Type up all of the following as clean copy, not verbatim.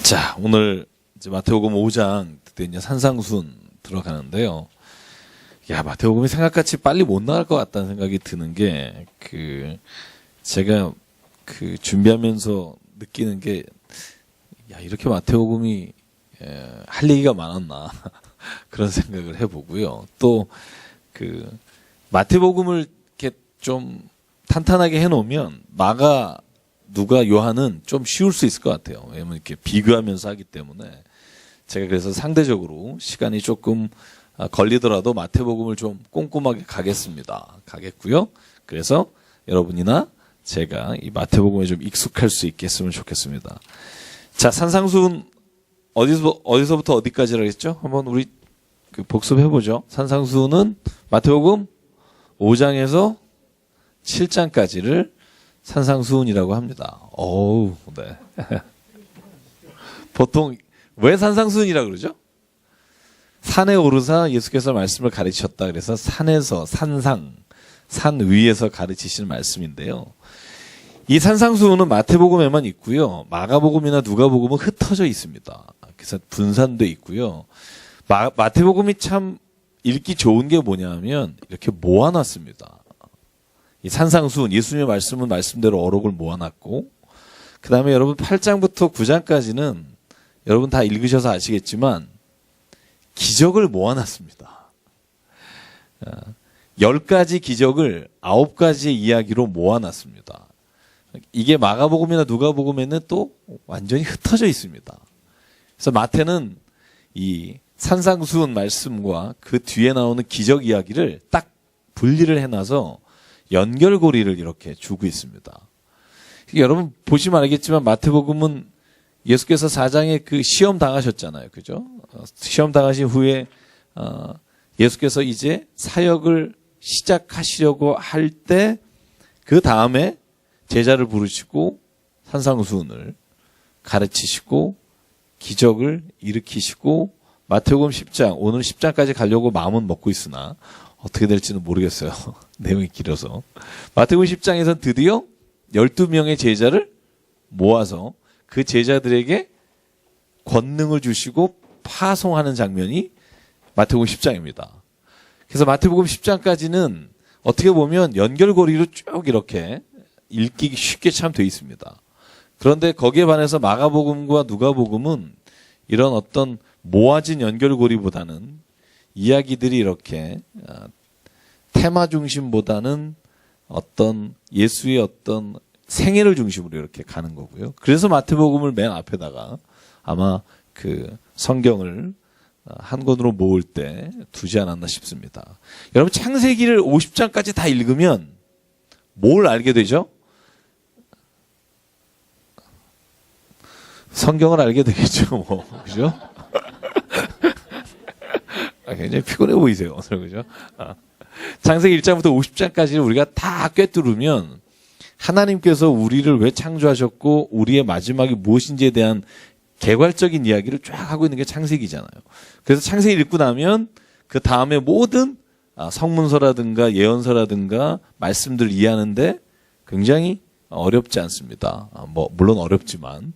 자, 오늘 이제 마태복음 5장 그때 이제 산상순 들어가는데요. 야, 마태복음이 생각같이 빨리 못 나갈 것 같다는 생각이 드는 게, 제가 준비하면서 느끼는 게, 야, 이렇게 마태복음이 할 얘기가 많았나 그런 생각을 해보고요. 또 마태복음을 이렇게 좀 탄탄하게 해놓으면 마가, 누가, 요한은 좀 쉬울 수 있을 것 같아요. 왜냐면 이렇게 비교하면서 하기 때문에 제가 그래서 상대적으로 시간이 조금 걸리더라도 마태복음을 좀 꼼꼼하게 가겠고요. 그래서 여러분이나 제가 이 마태복음에 좀 익숙할 수 있겠으면 좋겠습니다. 자, 산상수훈 어디서부터 어디까지라 했죠? 한번 우리 복습해보죠. 산상수훈은 마태복음 5장에서 7장까지를 산상수훈이라고 합니다. 어우, 네. 보통 왜 산상수훈이라고 그러죠? 산에 오르사 예수께서 말씀을 가르치셨다. 그래서 산에서, 산 위에서 가르치시는 말씀인데요. 이 산상수훈은 마태복음에만 있고요. 마가복음이나 누가복음은 흩어져 있습니다. 그래서 분산돼 있고요. 마태복음이 참 읽기 좋은 게 뭐냐면 이렇게 모아놨습니다. 이 산상수훈, 예수님의 말씀은 말씀대로 어록을 모아놨고, 그 다음에 여러분 8장부터 9장까지는 여러분 다 읽으셔서 아시겠지만 기적을 모아놨습니다. 10가지 기적을 9가지의 이야기로 모아놨습니다. 이게 마가복음이나 누가복음에는 또 완전히 흩어져 있습니다. 그래서 마태는 이 산상수훈 말씀과 그 뒤에 나오는 기적 이야기를 딱 분리를 해놔서 연결고리를 이렇게 주고 있습니다. 여러분 보시면 알겠지만 마태복음은 예수께서 4장에 시험 당하셨잖아요. 그죠? 시험 당하신 후에 예수께서 이제 사역을 시작하시려고 할 때 그 다음에 제자를 부르시고 산상수훈을 가르치시고 기적을 일으키시고 마태복음 10장, 오늘 10장까지 가려고 마음은 먹고 있으나 어떻게 될지는 모르겠어요. 내용이 길어서. 마태복음 10장에서는 드디어 12명의 제자를 모아서 그 제자들에게 권능을 주시고 파송하는 장면이 마태복음 10장입니다. 그래서 마태복음 10장까지는 어떻게 보면 연결고리로 쭉 이렇게 읽기 쉽게 참 돼 있습니다. 그런데 거기에 반해서 마가복음과 누가복음은 이런 어떤 모아진 연결고리보다는 이야기들이 이렇게 테마 중심보다는 어떤 예수의 어떤 생애를 중심으로 이렇게 가는 거고요. 그래서 마태복음을 맨 앞에다가 아마 성경을 한 권으로 모을 때 두지 않았나 싶습니다. 여러분 창세기를 50장까지 다 읽으면 뭘 알게 되죠? 성경을 알게 되겠죠, 뭐. 그죠? 굉장히 피곤해 보이세요, 오늘. 그죠? 창세기 1장부터 50장까지를 우리가 다 꿰뚫으면 하나님께서 우리를 왜 창조하셨고 우리의 마지막이 무엇인지에 대한 개괄적인 이야기를 쫙 하고 있는 게 창세기잖아요. 그래서 창세기 읽고 나면 그 다음에 모든 성문서라든가 예언서라든가 말씀들 이해하는데 굉장히 어렵지 않습니다. 물론 어렵지만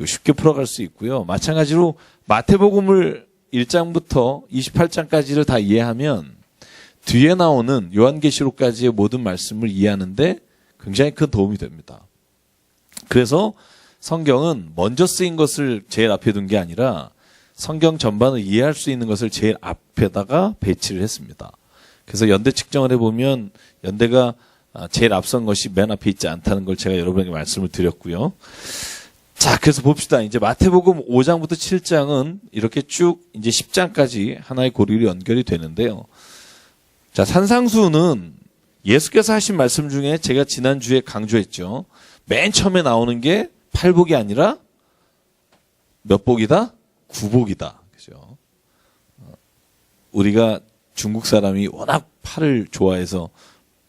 쉽게 풀어갈 수 있고요. 마찬가지로 마태복음을 1장부터 28장까지를 다 이해하면 뒤에 나오는 요한계시록까지의 모든 말씀을 이해하는데 굉장히 큰 도움이 됩니다. 그래서 성경은 먼저 쓰인 것을 제일 앞에 둔 게 아니라 성경 전반을 이해할 수 있는 것을 제일 앞에다가 배치를 했습니다. 그래서 연대 측정을 해보면 연대가 제일 앞선 것이 맨 앞에 있지 않다는 걸 제가 여러분에게 말씀을 드렸고요. 자, 그래서 봅시다. 이제 마태복음 5장부터 7장은 이렇게 쭉 이제 10장까지 하나의 고리로 연결이 되는데요. 자, 산상수훈은 예수께서 하신 말씀 중에 제가 지난주에 강조했죠. 맨 처음에 나오는 게 팔복이 아니라 몇 복이다? 구복이다. 그죠? 우리가 중국 사람이 워낙 팔을 좋아해서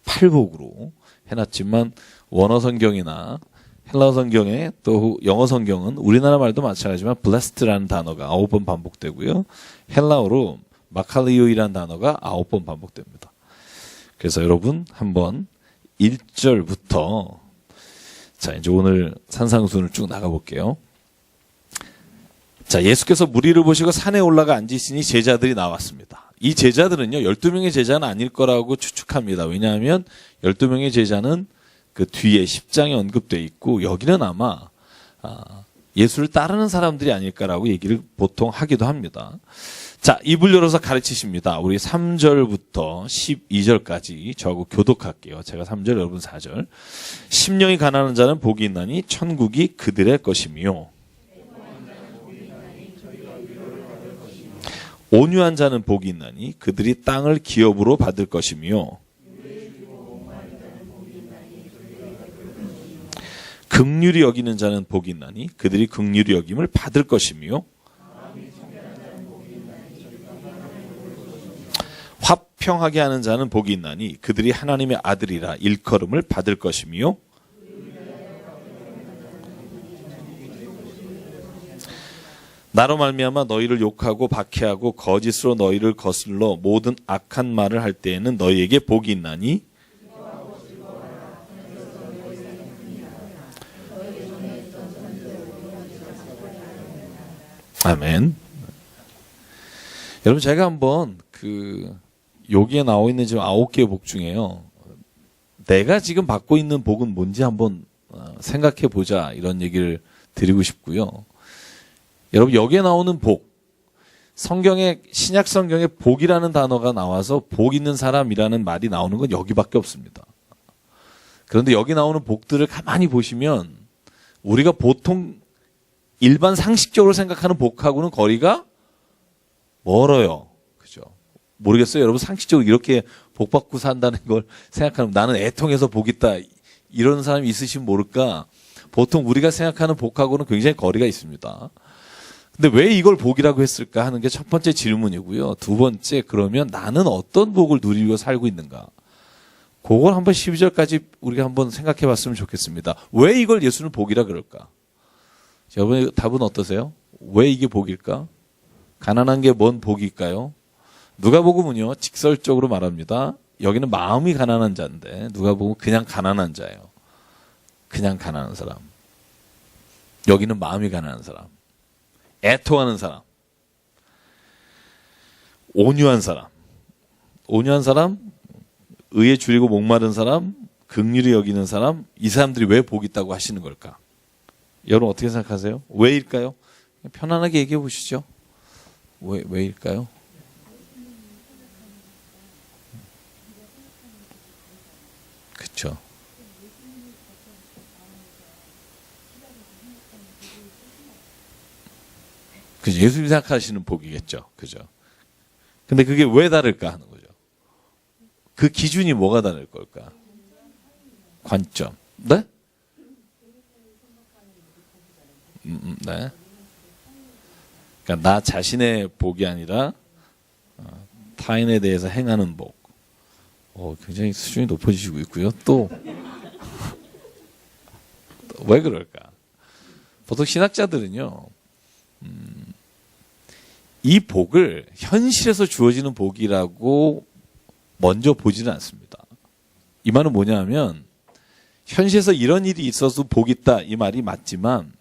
팔복으로 해놨지만 원어 성경이나 헬라어 성경에 또 영어 성경은 우리나라 말도 마찬가지지만 blessed라는 단어가 9번 반복되고요. 헬라어로 마칼리오이라는 단어가 9번 반복됩니다. 그래서 여러분 한번 1절부터 자 이제 오늘 산상수훈을 쭉 나가볼게요. 자, 예수께서 무리를 보시고 산에 올라가 앉으시니 제자들이 나왔습니다. 이 제자들은요, 12명의 제자는 아닐 거라고 추측합니다. 왜냐하면 12명의 제자는 그 뒤에 10장에 언급되어 있고, 여기는 아마 예수를 따르는 사람들이 아닐까라고 얘기를 보통 하기도 합니다. 자, 입을 열어서 가르치십니다. 우리 3절부터 12절까지 저하고 교독할게요. 제가 3절, 여러분 4절. 심령이 가난한 자는 복이 있나니 천국이 그들의 것이며, 온유한 자는 복이 있나니 그들이 땅을 기업으로 받을 것이며, 긍휼히 여기는 자는 복이 있나니 그들이 긍휼히 여김을 받을 것이며, 화평하게 하는 자는 복이 있나니 그들이 하나님의 아들이라 일컬음을 받을 것이며, 나로 말미암아 너희를 욕하고 박해하고 거짓으로 너희를 거슬러 모든 악한 말을 할 때에는 너희에게 복이 있나니, 아멘. 여러분, 제가 한번 여기에 나와 있는 지금 9개의 복 중에요, 내가 지금 받고 있는 복은 뭔지 한번 생각해 보자, 이런 얘기를 드리고 싶고요. 여러분, 여기에 나오는 복, 성경에, 신약 성경에 복이라는 단어가 나와서 복 있는 사람이라는 말이 나오는 건 여기밖에 없습니다. 그런데 여기 나오는 복들을 가만히 보시면 우리가 보통 일반 상식적으로 생각하는 복하고는 거리가 멀어요. 그죠? 모르겠어요. 여러분, 상식적으로 이렇게 복 받고 산다는 걸 생각하면 나는 애통해서 복 있다, 이런 사람이 있으시면 모를까? 보통 우리가 생각하는 복하고는 굉장히 거리가 있습니다. 근데 왜 이걸 복이라고 했을까 하는 게 첫 번째 질문이고요. 두 번째, 그러면 나는 어떤 복을 누리고 살고 있는가? 그걸 한번 12절까지 우리가 한번 생각해 봤으면 좋겠습니다. 왜 이걸 예수는 복이라 그럴까? 여러분의 답은 어떠세요? 왜 이게 복일까? 가난한 게 뭔 복일까요? 누가복음은요, 직설적으로 말합니다. 여기는 마음이 가난한 자인데, 누가복음은 그냥 가난한 자예요. 그냥 가난한 사람. 여기는 마음이 가난한 사람. 애통하는 사람. 온유한 사람. 온유한 사람, 의에 줄이고 목마른 사람, 긍휼히 여기는 사람, 이 사람들이 왜 복이 있다고 하시는 걸까? 여러분, 어떻게 생각하세요? 왜일까요? 편안하게 얘기해 보시죠. 왜일까요? 그렇죠. 그죠. 예수님이 생각하시는 복이겠죠. 그죠. 근데 그게 왜 다를까 하는 거죠. 그 기준이 뭐가 다를 걸까? 관점. 네? 네. 그러니까 나 자신의 복이 아니라 타인에 대해서 행하는 복. 굉장히 수준이 높아지시고 있고요. 또 왜 그럴까? 보통 신학자들은요, 이 복을 현실에서 주어지는 복이라고 먼저 보지는 않습니다. 이 말은 뭐냐 하면, 현실에서 이런 일이 있어서 복이 있다, 이 말이 맞지만,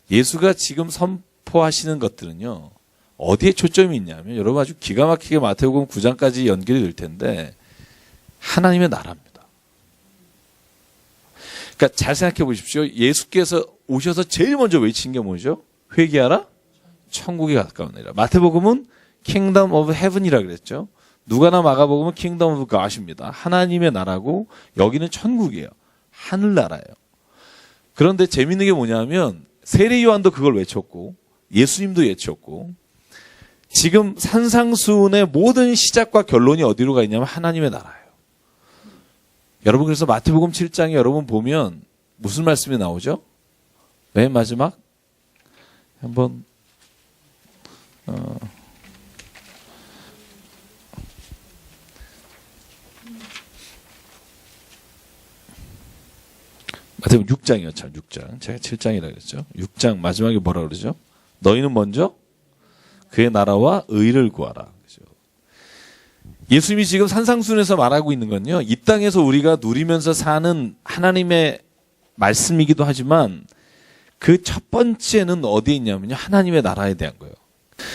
예수가 지금 선포하시는 것들은요, 어디에 초점이 있냐면, 여러분 아주 기가 막히게 마태복음 9장까지 연결이 될 텐데, 하나님의 나라입니다. 그러니까 잘 생각해 보십시오. 예수께서 오셔서 제일 먼저 외친 게 뭐죠? 회개하라, 천국이 가까우니라. 마태복음은 Kingdom of Heaven이라 그랬죠. 누가나 마가복음은 Kingdom of God입니다. 하나님의 나라고, 여기는 천국이에요. 하늘나라예요. 그런데 재밌는 게 뭐냐면, 세례 요한도 그걸 외쳤고, 예수님도 외쳤고, 지금 산상수훈의 모든 시작과 결론이 어디로 가 있냐면 하나님의 나라예요. 여러분, 그래서 마태복음 7장에 여러분 보면 무슨 말씀이 나오죠? 맨 마지막 한번 마태복음 6장이요. 참 6장. 제가 7장이라 그랬죠. 6장 마지막에 뭐라 그러죠? 너희는 먼저 그의 나라와 의를 구하라. 예수님이 지금 산상수훈에서 말하고 있는 건요, 이 땅에서 우리가 누리면서 사는 하나님의 말씀이기도 하지만 그 첫 번째는 어디에 있냐면요. 하나님의 나라에 대한 거예요.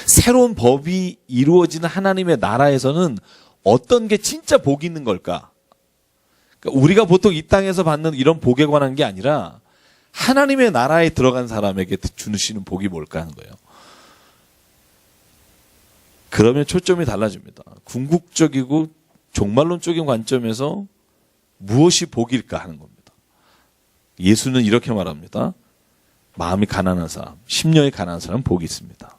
새로운 법이 이루어지는 하나님의 나라에서는 어떤 게 진짜 복이 있는 걸까? 그러니까 우리가 보통 이 땅에서 받는 이런 복에 관한 게 아니라 하나님의 나라에 들어간 사람에게 주시는 복이 뭘까 하는 거예요. 그러면 초점이 달라집니다. 궁극적이고 종말론적인 관점에서 무엇이 복일까 하는 겁니다. 예수는 이렇게 말합니다. 마음이 가난한 사람, 심령이 가난한 사람은 복이 있습니다.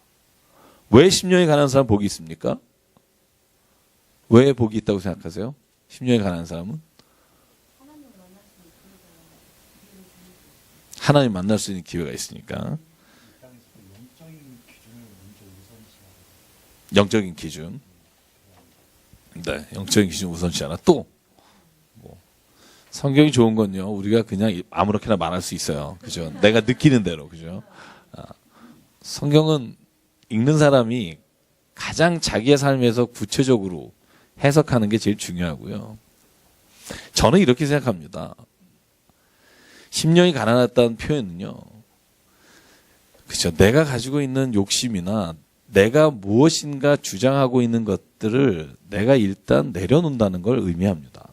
왜 심령이 가난한 사람은 복이 있습니까? 왜 복이 있다고 생각하세요? 심령이 가난한 사람은? 하나님 만날 수 있는 기회가 있으니까. 영적인 기준. 네, 영적인 기준 우선시 하나. 또, 성경이 좋은 건요, 우리가 그냥 아무렇게나 말할 수 있어요. 그죠? 내가 느끼는 대로, 그죠? 성경은 읽는 사람이 가장 자기의 삶에서 구체적으로 해석하는 게 제일 중요하고요. 저는 이렇게 생각합니다. 심령이 가난하다는 표현은요, 그죠? 내가 가지고 있는 욕심이나 내가 무엇인가 주장하고 있는 것들을 내가 일단 내려놓는다는 걸 의미합니다.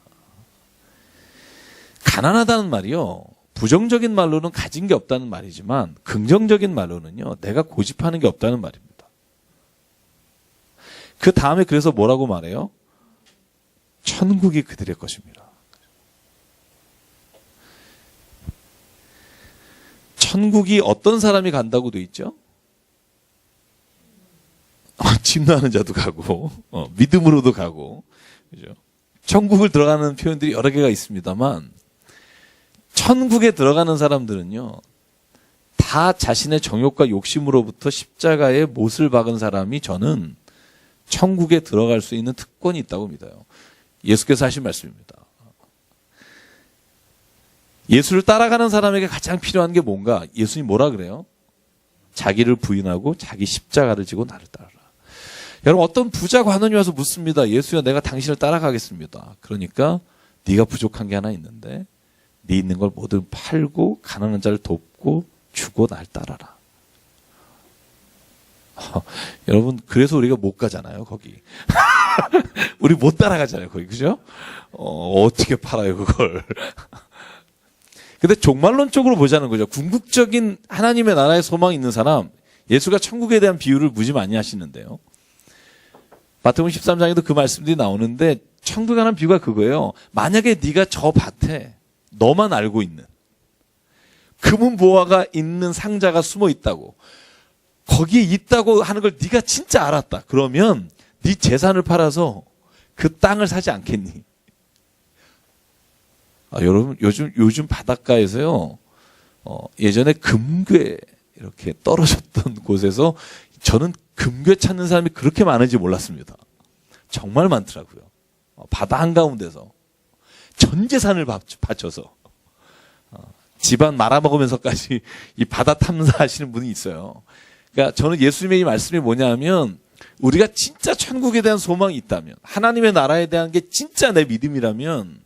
가난하다는 말이요, 부정적인 말로는 가진 게 없다는 말이지만 긍정적인 말로는요, 내가 고집하는 게 없다는 말입니다. 그 다음에 그래서 뭐라고 말해요? 천국이 그들의 것입니다. 천국이 어떤 사람이 간다고 돼 있죠? 침노하는 자도 가고, 믿음으로도 가고, 그죠? 천국을 들어가는 표현들이 여러 개가 있습니다만, 천국에 들어가는 사람들은요, 다 자신의 정욕과 욕심으로부터 십자가에 못을 박은 사람이 저는 천국에 들어갈 수 있는 특권이 있다고 믿어요. 예수께서 하신 말씀입니다. 예수를 따라가는 사람에게 가장 필요한 게 뭔가? 예수님 뭐라 그래요? 자기를 부인하고 자기 십자가를 지고 나를 따르라. 여러분, 어떤 부자 관원이 와서 묻습니다. 예수야, 내가 당신을 따라가겠습니다. 그러니까 네가 부족한 게 하나 있는데 네 있는 걸 모두 팔고 가난한 자를 돕고 주고 날 따라라. 여러분, 그래서 우리가 못 가잖아요, 거기. 우리 못 따라가잖아요, 거기. 그죠? 어떻게 팔아요, 그걸. 근데 종말론적으로 보자는 거죠. 궁극적인 하나님의 나라에 소망이 있는 사람, 예수가 천국에 대한 비유를 무지 많이 하시는데요. 마태복음 13장에도 그 말씀들이 나오는데 천국에 관한 비유가 그거예요. 만약에 네가 저 밭에 너만 알고 있는 금은보화가 있는 상자가 숨어 있다고, 거기에 있다고 하는 걸 네가 진짜 알았다. 그러면 네 재산을 팔아서 그 땅을 사지 않겠니? 여러분, 요즘 바닷가에서요, 예전에 금괴 이렇게 떨어졌던 곳에서 저는 금괴 찾는 사람이 그렇게 많은지 몰랐습니다. 정말 많더라고요. 바다 한가운데서 전 재산을 바쳐서 집안 말아먹으면서까지 이 바다 탐사하시는 분이 있어요. 그러니까 저는 예수님의 이 말씀이 뭐냐면, 우리가 진짜 천국에 대한 소망이 있다면, 하나님의 나라에 대한 게 진짜 내 믿음이라면,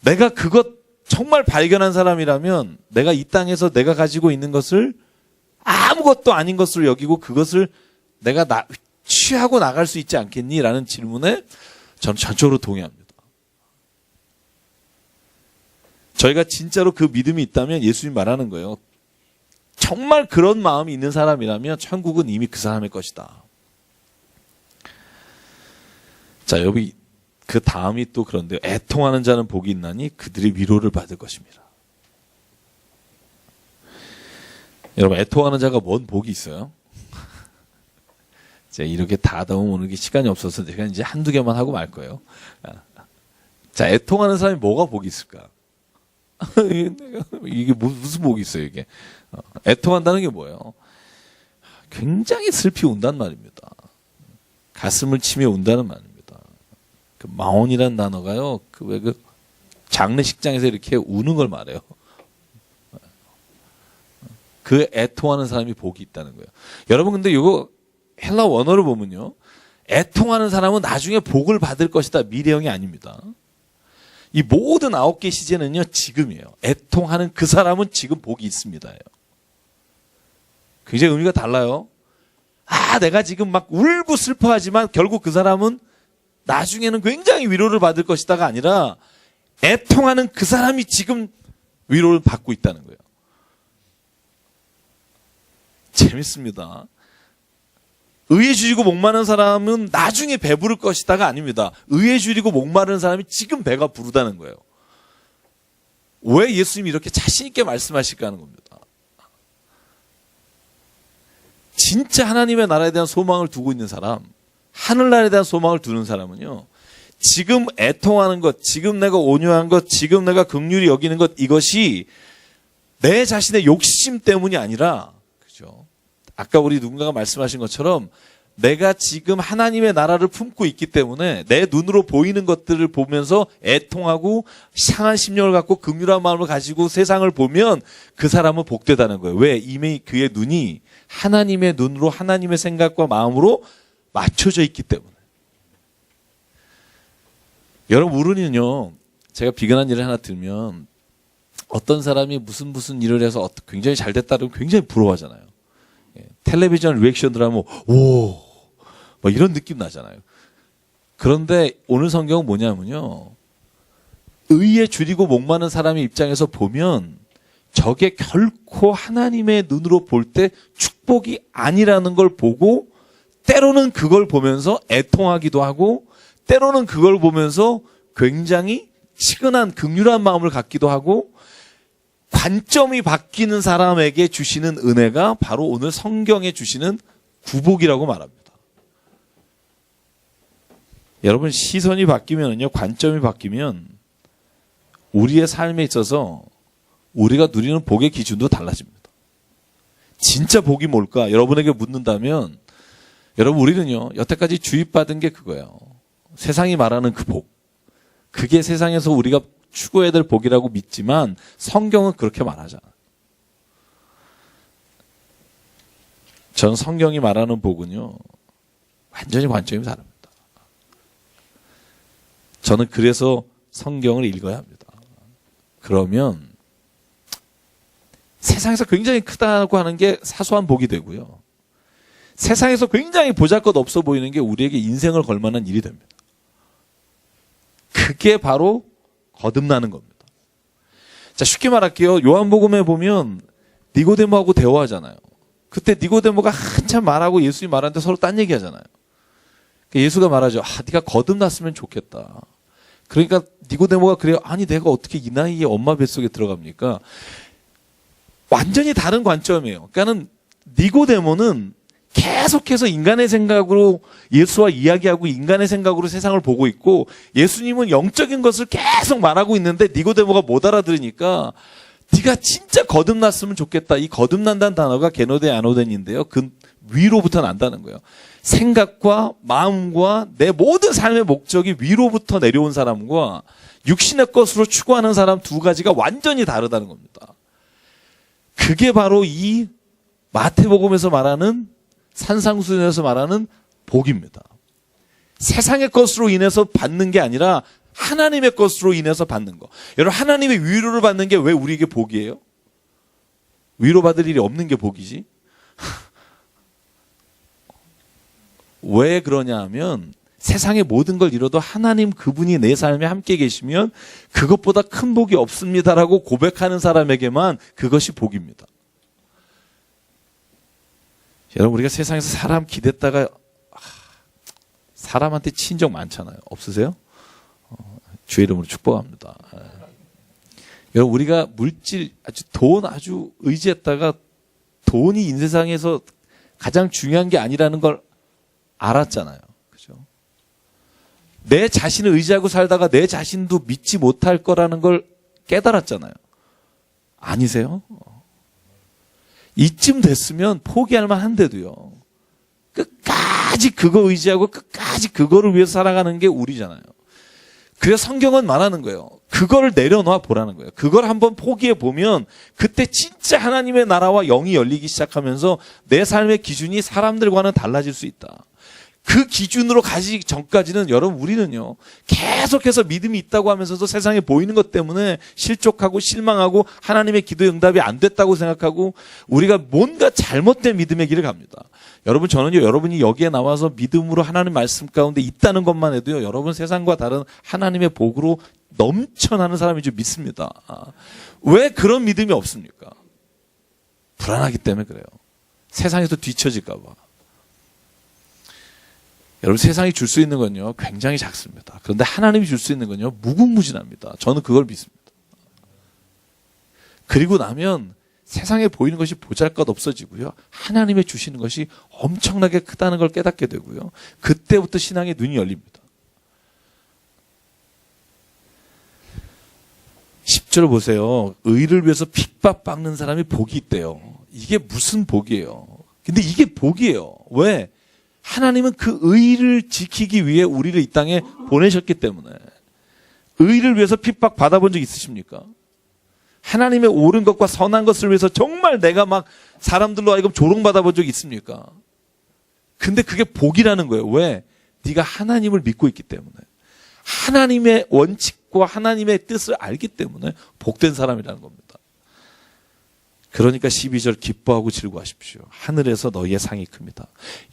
내가 그것 정말 발견한 사람이라면 내가 이 땅에서 내가 가지고 있는 것을 아무것도 아닌 것으로 여기고 그것을 내가 취하고 나갈 수 있지 않겠니? 라는 질문에 저는 전적으로 동의합니다. 저희가 진짜로 그 믿음이 있다면 예수님 말하는 거예요. 정말 그런 마음이 있는 사람이라면 천국은 이미 그 사람의 것이다. 자, 여기 그 다음이 또 그런데요. 애통하는 자는 복이 있나니 그들이 위로를 받을 것입니다. 여러분, 애통하는 자가 뭔 복이 있어요? 제가 이렇게 다 하다 보면 오늘 시간이 없어서 제가 이제 한두 개만 하고 말 거예요. 자, 애통하는 사람이 뭐가 복이 있을까? 이게 무슨 복이 있어요, 이게? 애통한다는 게 뭐예요? 굉장히 슬피 운다는 말입니다. 가슴을 치며 운다는 말입니다. 그 마온이라는 단어가요, 그 장례식장에서 이렇게 우는 걸 말해요. 그 애통하는 사람이 복이 있다는 거예요. 여러분, 근데 이거 헬라 원어를 보면요, 애통하는 사람은 나중에 복을 받을 것이다, 미래형이 아닙니다. 이 모든 9개 시제는요, 지금이에요. 애통하는 그 사람은 지금 복이 있습니다. 굉장히 의미가 달라요. 내가 지금 막 울고 슬퍼하지만 결국 그 사람은 나중에는 굉장히 위로를 받을 것이다가 아니라 애통하는 그 사람이 지금 위로를 받고 있다는 거예요. 재밌습니다. 의에 줄이고 목마른 사람은 나중에 배부를 것이다가 아닙니다. 의에 줄이고 목마른 사람이 지금 배가 부르다는 거예요. 왜 예수님이 이렇게 자신 있게 말씀하실까 하는 겁니다. 진짜 하나님의 나라에 대한 소망을 두고 있는 사람, 하늘나라에 대한 소망을 두는 사람은요, 지금 애통하는 것, 지금 내가 온유한 것, 지금 내가 긍휼히 여기는 것, 이것이 내 자신의 욕심 때문이 아니라, 그죠? 아까 우리 누군가가 말씀하신 것처럼 내가 지금 하나님의 나라를 품고 있기 때문에 내 눈으로 보이는 것들을 보면서 애통하고 상한 심령을 갖고 긍휼한 마음을 가지고 세상을 보면 그 사람은 복되다는 거예요. 왜? 이미 그의 눈이 하나님의 눈으로 하나님의 생각과 마음으로 맞춰져 있기 때문에. 여러분, 우리는요, 제가 비근한 일을 하나 들면 어떤 사람이 무슨 일을 해서 굉장히 잘 됐다면 굉장히 부러워하잖아요. 텔레비전 리액션들 하면 오, 뭐 이런 느낌 나잖아요. 그런데 오늘 성경은 뭐냐면요, 의에 줄이고 목마른 사람의 입장에서 보면 저게 결코 하나님의 눈으로 볼 때 축복이 아니라는 걸 보고 때로는 그걸 보면서 애통하기도 하고 때로는 그걸 보면서 굉장히 치근한 긍휼한 마음을 갖기도 하고 관점이 바뀌는 사람에게 주시는 은혜가 바로 오늘 성경에 주시는 구복이라고 말합니다. 여러분, 시선이 바뀌면요, 관점이 바뀌면 우리의 삶에 있어서 우리가 누리는 복의 기준도 달라집니다. 진짜 복이 뭘까? 여러분에게 묻는다면, 여러분, 우리는요, 여태까지 주입받은 게 그거예요. 세상이 말하는 그 복. 그게 세상에서 우리가 추구해야 될 복이라고 믿지만 성경은 그렇게 말하잖아요. 전 성경이 말하는 복은요, 완전히 관점이 다릅니다. 저는 그래서 성경을 읽어야 합니다. 그러면 세상에서 굉장히 크다고 하는 게 사소한 복이 되고요, 세상에서 굉장히 보잘것없어 보이는 게 우리에게 인생을 걸 만한 일이 됩니다. 그게 바로 거듭나는 겁니다. 자, 쉽게 말할게요. 요한복음에 보면 니고데모하고 대화하잖아요. 그때 니고데모가 한참 말하고 예수님이 말하는데 서로 딴 얘기하잖아요. 예수가 말하죠. 네가 거듭났으면 좋겠다. 그러니까 니고데모가 그래요. 아니, 내가 어떻게 이 나이에 엄마 뱃속에 들어갑니까? 완전히 다른 관점이에요. 그러니까는 니고데모는 계속해서 인간의 생각으로 예수와 이야기하고 인간의 생각으로 세상을 보고 있고, 예수님은 영적인 것을 계속 말하고 있는데 니고데모가 못 알아들으니까 네가 진짜 거듭났으면 좋겠다. 이 거듭난다는 단어가 게노데 아노덴인데요. 그 위로부터 난다는 거예요. 생각과 마음과 내 모든 삶의 목적이 위로부터 내려온 사람과 육신의 것으로 추구하는 사람 두 가지가 완전히 다르다는 겁니다. 그게 바로 이 마태복음에서 말하는, 산상수훈에서 말하는 복입니다. 세상의 것으로 인해서 받는 게 아니라 하나님의 것으로 인해서 받는 거. 여러분, 하나님의 위로를 받는 게 왜 우리에게 복이에요? 위로받을 일이 없는 게 복이지. 왜 그러냐 하면 세상의 모든 걸 잃어도 하나님 그분이 내 삶에 함께 계시면 그것보다 큰 복이 없습니다라고 고백하는 사람에게만 그것이 복입니다. 여러분, 우리가 세상에서 사람 기댔다가 사람한테 친 적 많잖아요. 없으세요? 주의 이름으로 축복합니다. 여러분, 우리가 물질, 돈 아주 의지했다가 돈이 인세상에서 가장 중요한 게 아니라는 걸 알았잖아요. 그죠? 내 자신을 의지하고 살다가 내 자신도 믿지 못할 거라는 걸 깨달았잖아요. 아니세요? 이쯤 됐으면 포기할 만한데도요, 끝까지 그거 의지하고 끝까지 그거를 위해서 살아가는 게 우리잖아요. 그래서 성경은 말하는 거예요. 그거를 내려놔 보라는 거예요. 그걸 한번 포기해 보면 그때 진짜 하나님의 나라와 영이 열리기 시작하면서 내 삶의 기준이 사람들과는 달라질 수 있다. 그 기준으로 가기 전까지는 여러분 우리는요 계속해서 믿음이 있다고 하면서도 세상에 보이는 것 때문에 실족하고 실망하고 하나님의 기도 응답이 안 됐다고 생각하고 우리가 뭔가 잘못된 믿음의 길을 갑니다. 여러분 저는요 여러분이 여기에 나와서 믿음으로 하나님 말씀 가운데 있다는 것만 해도요 여러분 세상과 다른 하나님의 복으로 넘쳐나는 사람인 줄 믿습니다. 왜 그런 믿음이 없습니까? 불안하기 때문에 그래요. 세상에서 뒤처질까 봐. 여러분 세상이 줄 수 있는 건요 굉장히 작습니다. 그런데 하나님이 줄 수 있는 건요 무궁무진합니다. 저는 그걸 믿습니다. 그리고 나면 세상에 보이는 것이 보잘것없어지고요. 하나님의 주시는 것이 엄청나게 크다는 걸 깨닫게 되고요. 그때부터 신앙의 눈이 열립니다. 10절 보세요. 의를 위해서 핍박받는 사람이 복이 있대요. 이게 무슨 복이에요? 근데 이게 복이에요. 왜? 하나님은 그 의를 지키기 위해 우리를 이 땅에 보내셨기 때문에. 의를 위해서 핍박 받아본 적 있으십니까? 하나님의 옳은 것과 선한 것을 위해서 정말 내가 막 사람들로 하여금 조롱받아 본 적 있습니까? 근데 그게 복이라는 거예요. 왜? 네가 하나님을 믿고 있기 때문에. 하나님의 원칙과 하나님의 뜻을 알기 때문에 복된 사람이라는 겁니다. 그러니까 12절 기뻐하고 즐거워하십시오. 하늘에서 너희의 상이 큽니다.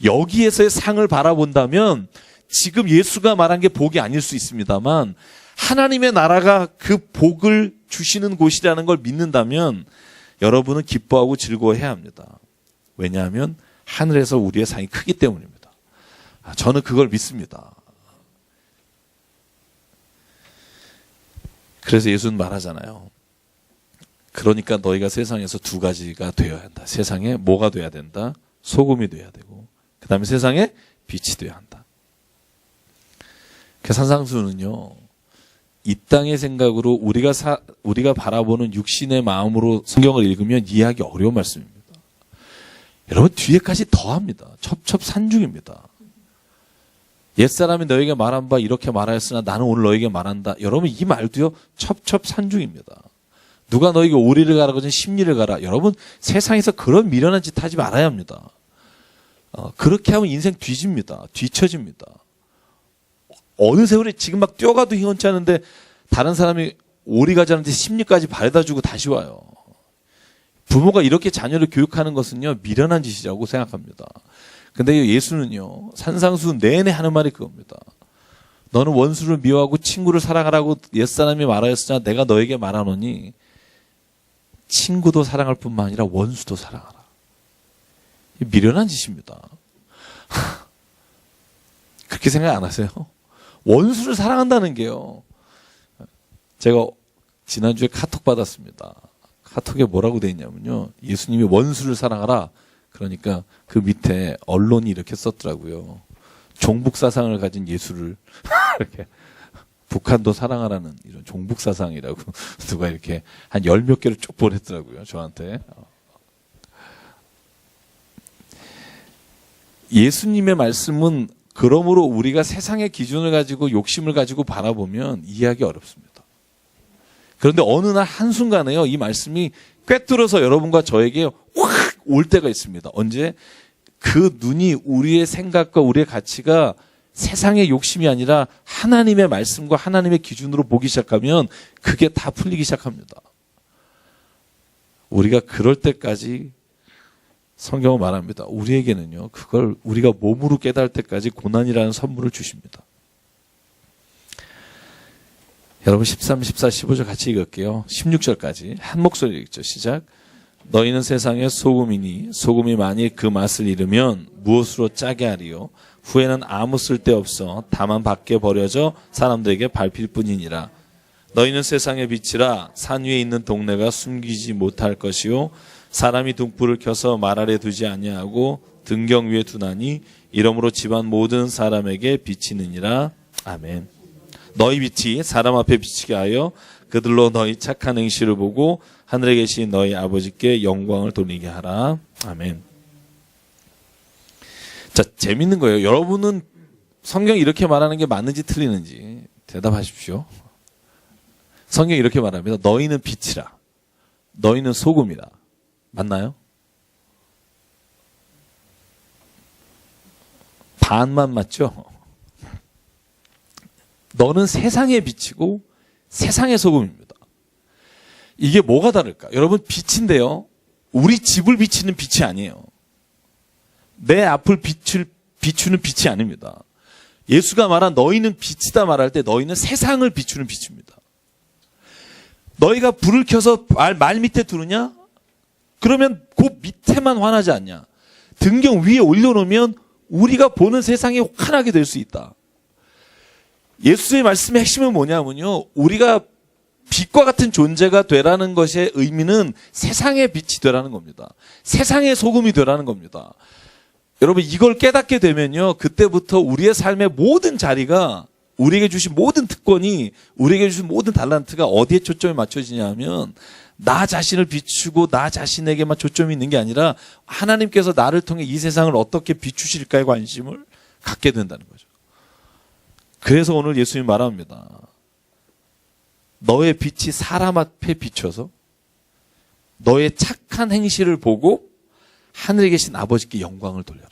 여기에서의 상을 바라본다면 지금 예수가 말한 게 복이 아닐 수 있습니다만 하나님의 나라가 그 복을 주시는 곳이라는 걸 믿는다면 여러분은 기뻐하고 즐거워해야 합니다. 왜냐하면 하늘에서 우리의 상이 크기 때문입니다. 저는 그걸 믿습니다. 그래서 예수는 말하잖아요. 그러니까 너희가 세상에서 두 가지가 되어야 한다. 세상에 뭐가 돼야 된다? 소금이 돼야 되고 그 다음에 세상에 빛이 돼야 한다. 그 산상수는요. 이 땅의 생각으로 우리가 바라보는 육신의 마음으로 성경을 읽으면 이해하기 어려운 말씀입니다. 여러분 뒤에까지 더합니다. 첩첩산중입니다. 옛사람이 너에게 말한 바 이렇게 말하였으나 나는 오늘 너에게 말한다. 여러분 이 말도요. 첩첩산중입니다. 누가 너에게 오리를 가라고 하든 십리를 가라. 여러분 세상에서 그런 미련한 짓 하지 말아야 합니다. 그렇게 하면 인생 뒤집니다. 뒤처집니다. 어느 세월에 지금 막 뛰어가도 희원치 않은데 다른 사람이 오리 가자는데 십리까지 바래다 주고 다시 와요. 부모가 이렇게 자녀를 교육하는 것은요 미련한 짓이라고 생각합니다. 근데 예수는요 산상수 내내 하는 말이 그겁니다. 너는 원수를 미워하고 친구를 사랑하라고 옛사람이 말하였으나 내가 너에게 말하노니 친구도 사랑할 뿐만 아니라 원수도 사랑하라. 미련한 짓입니다. 그렇게 생각 안 하세요? 원수를 사랑한다는 게요. 제가 지난주에 카톡 받았습니다. 카톡에 뭐라고 돼 있냐면요. 예수님이 원수를 사랑하라. 그러니까 그 밑에 언론이 이렇게 썼더라고요. 종북 사상을 가진 예수를 이렇게 북한도 사랑하라는 이런 종북 사상이라고 누가 이렇게 한 10몇 개를 쭉 보냈더라고요. 저한테. 예수님의 말씀은 그러므로 우리가 세상의 기준을 가지고 욕심을 가지고 바라보면 이해하기 어렵습니다. 그런데 어느 날 한순간에요. 이 말씀이 꿰뚫어서 여러분과 저에게 확 올 때가 있습니다. 언제? 그 눈이 우리의 생각과 우리의 가치가 세상의 욕심이 아니라 하나님의 말씀과 하나님의 기준으로 보기 시작하면 그게 다 풀리기 시작합니다. 우리가 그럴 때까지 성경은 말합니다. 우리에게는요, 그걸 우리가 몸으로 깨달을 때까지 고난이라는 선물을 주십니다. 여러분 13, 14, 15절 같이 읽을게요. 16절까지 한 목소리 읽죠. 시작. 너희는 세상의 소금이니 소금이 만일 그 맛을 잃으면 무엇으로 짜게 하리요? 후에는 아무 쓸데없어 다만 밖에 버려져 사람들에게 밟힐 뿐이니라. 너희는 세상의 빛이라. 산 위에 있는 동네가 숨기지 못할 것이요 사람이 등불을 켜서 말 아래 두지 아니하고 등경 위에 두나니 이러므로 집안 모든 사람에게 비치느니라. 아멘. 너희 빛이 사람 앞에 비치게 하여 그들로 너희 착한 행실을 보고 하늘에 계신 너희 아버지께 영광을 돌리게 하라. 아멘. 자, 재밌는 거예요. 여러분은 성경이 이렇게 말하는 게 맞는지 틀리는지 대답하십시오. 성경이 이렇게 말합니다. 너희는 빛이라. 너희는 소금이라. 맞나요? 반만 맞죠? 너는 세상의 빛이고 세상의 소금입니다. 이게 뭐가 다를까? 여러분, 빛인데요. 우리 집을 비치는 빛이 아니에요. 내 앞을 비추는 빛이 아닙니다. 예수가 말한 너희는 빛이다 말할 때 너희는 세상을 비추는 빛입니다. 너희가 불을 켜서 말 밑에 두느냐? 그러면 그 밑에만 환하지 않냐? 등경 위에 올려놓으면 우리가 보는 세상이 환하게 될 수 있다. 예수의 말씀의 핵심은 뭐냐면요. 우리가 빛과 같은 존재가 되라는 것의 의미는 세상의 빛이 되라는 겁니다. 세상의 소금이 되라는 겁니다. 여러분, 이걸 깨닫게 되면요. 그때부터 우리의 삶의 모든 자리가, 우리에게 주신 모든 특권이, 우리에게 주신 모든 달란트가 어디에 초점이 맞춰지냐 하면 나 자신을 비추고 나 자신에게만 초점이 있는 게 아니라 하나님께서 나를 통해 이 세상을 어떻게 비추실까에 관심을 갖게 된다는 거죠. 그래서 오늘 예수님이 말합니다. 너의 빛이 사람 앞에 비춰서 너의 착한 행실을 보고 하늘에 계신 아버지께 영광을 돌려라.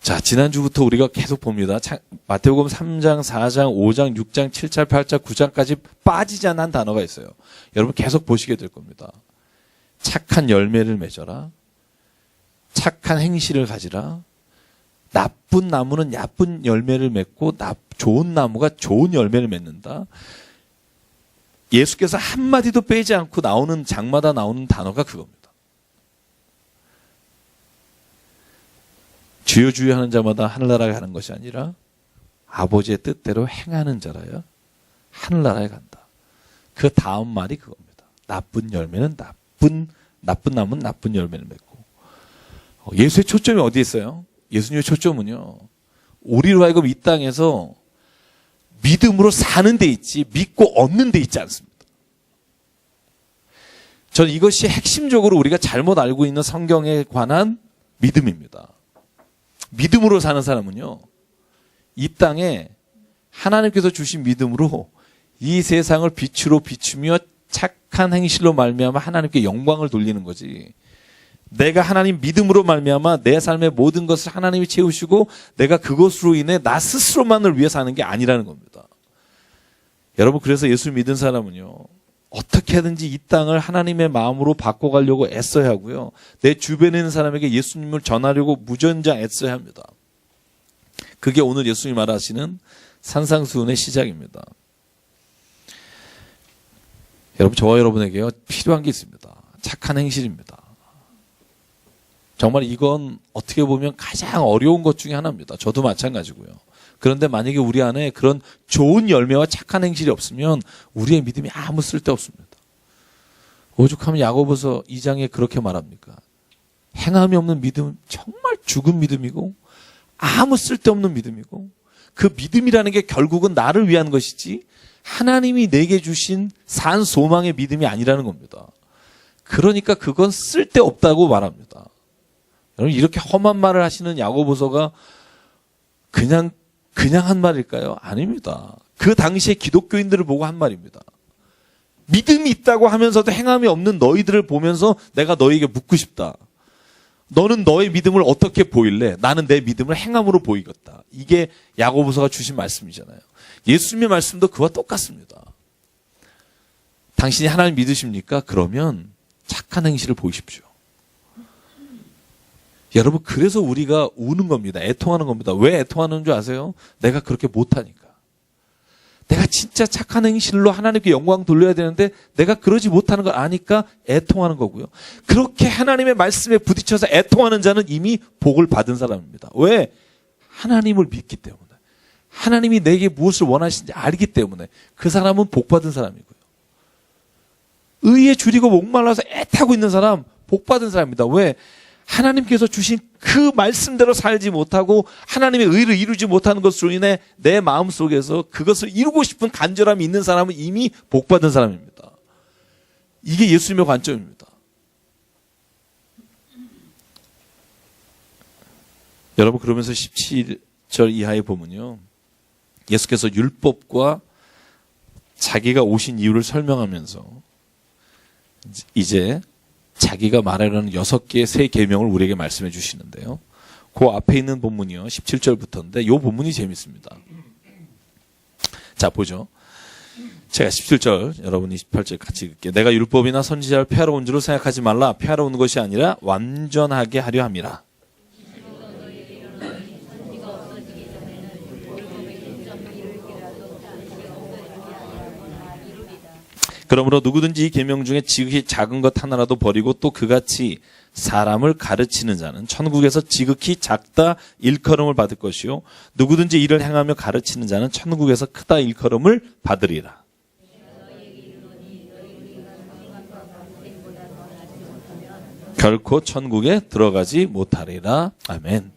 자, 지난주부터 우리가 계속 봅니다. 마태복음 3장, 4장, 5장, 6장, 7장, 8장, 9장까지 빠지지 않는 단어가 있어요. 여러분 계속 보시게 될 겁니다. 착한 열매를 맺어라. 착한 행실을 가지라. 나쁜 나무는 나쁜 열매를 맺고 좋은 나무가 좋은 열매를 맺는다. 예수께서 한마디도 빼지 않고 나오는 장마다 나오는 단어가 그겁니다. 주여 주여 하는 자마다 하늘나라에 가는 것이 아니라 아버지의 뜻대로 행하는 자라야 하늘나라에 간다. 그 다음 말이 그겁니다. 나쁜 열매는 나쁜 나무는 나쁜 열매를 맺고. 예수의 초점이 어디에 있어요? 예수님의 초점은요. 우리로 하여금 이 땅에서 믿음으로 사는 데 있지 믿고 얻는 데 있지 않습니다. 저는 이것이 핵심적으로 우리가 잘못 알고 있는 성경에 관한 믿음입니다. 믿음으로 사는 사람은요. 이 땅에 하나님께서 주신 믿음으로 이 세상을 빛으로 비추며 착한 행실로 말미암아 하나님께 영광을 돌리는 거지. 내가 하나님 믿음으로 말미암아 내 삶의 모든 것을 하나님이 채우시고 내가 그것으로 인해 나 스스로만을 위해 사는 게 아니라는 겁니다. 여러분, 그래서 예수 믿은 사람은요. 어떻게 하든지 이 땅을 하나님의 마음으로 바꿔가려고 애써야 하고요. 내 주변에 있는 사람에게 예수님을 전하려고 무전장 애써야 합니다. 그게 오늘 예수님이 말하시는 산상수훈의 시작입니다. 여러분, 저와 여러분에게요. 필요한 게 있습니다. 착한 행실입니다. 정말 이건 어떻게 보면 가장 어려운 것 중에 하나입니다. 저도 마찬가지고요. 그런데 만약에 우리 안에 그런 좋은 열매와 착한 행실이 없으면 우리의 믿음이 아무 쓸데없습니다. 오죽하면 야고보서 2장에 그렇게 말합니까? 행함이 없는 믿음은 정말 죽은 믿음이고 아무 쓸데없는 믿음이고 그 믿음이라는 게 결국은 나를 위한 것이지 하나님이 내게 주신 산 소망의 믿음이 아니라는 겁니다. 그러니까 그건 쓸데없다고 말합니다. 여러분, 이렇게 험한 말을 하시는 야고보서가 그냥 한 말일까요? 아닙니다. 그 당시에 기독교인들을 보고 한 말입니다. 믿음이 있다고 하면서도 행함이 없는 너희들을 보면서 내가 너희에게 묻고 싶다. 너는 너의 믿음을 어떻게 보일래? 나는 내 믿음을 행함으로 보이겠다. 이게 야고보서가 주신 말씀이잖아요. 예수님의 말씀도 그와 똑같습니다. 당신이 하나님 믿으십니까? 그러면 착한 행실을 보이십시오. 여러분, 그래서 우리가 우는 겁니다. 애통하는 겁니다. 왜 애통하는 줄 아세요? 내가 그렇게 못하니까. 내가 진짜 착한 행실로 하나님께 영광 돌려야 되는데 내가 그러지 못하는 걸 아니까 애통하는 거고요. 그렇게 하나님의 말씀에 부딪혀서 애통하는 자는 이미 복을 받은 사람입니다. 왜? 하나님을 믿기 때문에. 하나님이 내게 무엇을 원하시는지 알기 때문에 그 사람은 복 받은 사람이고요. 의에 줄이고 목말라서 애타고 있는 사람 복 받은 사람입니다. 왜? 하나님께서 주신 그 말씀대로 살지 못하고 하나님의 의를 이루지 못하는 것으로 인해 내 마음속에서 그것을 이루고 싶은 간절함이 있는 사람은 이미 복받은 사람입니다. 이게 예수님의 관점입니다. 여러분, 그러면서 17절 이하에 보면요. 예수께서 율법과 자기가 오신 이유를 설명하면서 이제 자기가 말하려는 6개의 새 계명을 우리에게 말씀해 주시는데요. 그 앞에 있는 본문이요. 17절부터인데 요 본문이 재밌습니다. 자, 보죠. 제가 17절, 여러분이 18절 같이 읽게요. 내가 율법이나 선지자를 폐하러 온 줄을 생각하지 말라. 폐하러 오는 것이 아니라 완전하게 하려 함이라. 그러므로 누구든지 이 계명 중에 지극히 작은 것 하나라도 버리고 또 그같이 사람을 가르치는 자는 천국에서 지극히 작다 일컬음을 받을 것이요 누구든지 이를 행하며 가르치는 자는 천국에서 크다 일컬음을 받으리라. 결코 천국에 들어가지 못하리라. 아멘.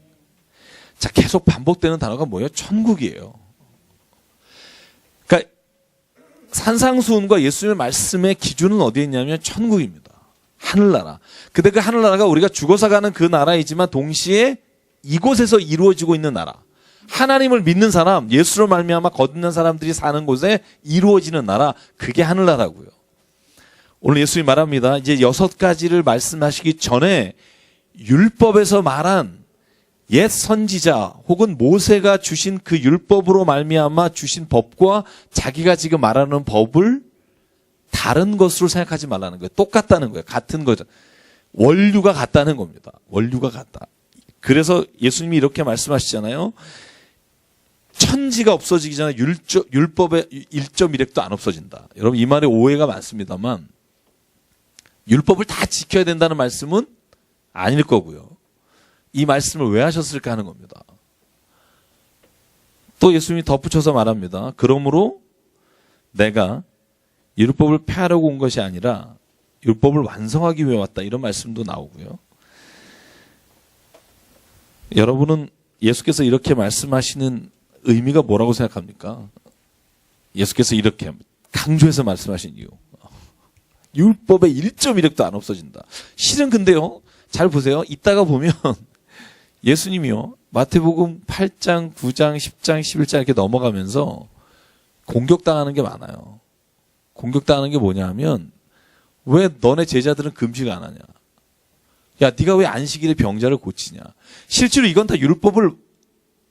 자, 계속 반복되는 단어가 뭐예요? 천국이에요. 그러니까 산상수훈과 예수님의 말씀의 기준은 어디에 있냐면 천국입니다. 하늘나라. 근데 그 하늘나라가 우리가 죽어서 가는 그 나라이지만 동시에 이곳에서 이루어지고 있는 나라. 하나님을 믿는 사람, 예수로 말미암아 거듭난 사람들이 사는 곳에 이루어지는 나라. 그게 하늘나라고요. 오늘 예수님이 말합니다. 이제 6가지를 말씀하시기 전에 율법에서 말한 옛 선지자 혹은 모세가 주신 그 율법으로 말미암아 주신 법과 자기가 지금 말하는 법을 다른 것으로 생각하지 말라는 거예요. 똑같다는 거예요. 같은 거죠. 원류가 같다는 겁니다. 원류가 같다. 그래서 예수님이 이렇게 말씀하시잖아요. 천지가 없어지기 전에 율법의 1.1획도 안 없어진다. 여러분 이 말에 오해가 많습니다만 율법을 다 지켜야 된다는 말씀은 아닐 거고요. 이 말씀을 왜 하셨을까 하는 겁니다. 또 예수님이 덧붙여서 말합니다. 그러므로 내가 율법을 폐하려고 온 것이 아니라 율법을 완성하기 위해 왔다. 이런 말씀도 나오고요. 여러분은 예수께서 이렇게 말씀하시는 의미가 뭐라고 생각합니까? 예수께서 이렇게 강조해서 말씀하신 이유. 율법의 1.1획도 안 없어진다. 실은 근데요. 잘 보세요. 이따가 보면 예수님이요. 마태복음 8장, 9장, 10장, 11장 이렇게 넘어가면서 공격당하는 게 많아요. 공격당하는 게 뭐냐 하면 왜 너네 제자들은 금식 안 하냐. 야, 네가 왜 안식일에 병자를 고치냐. 실제로 이건 다 율법을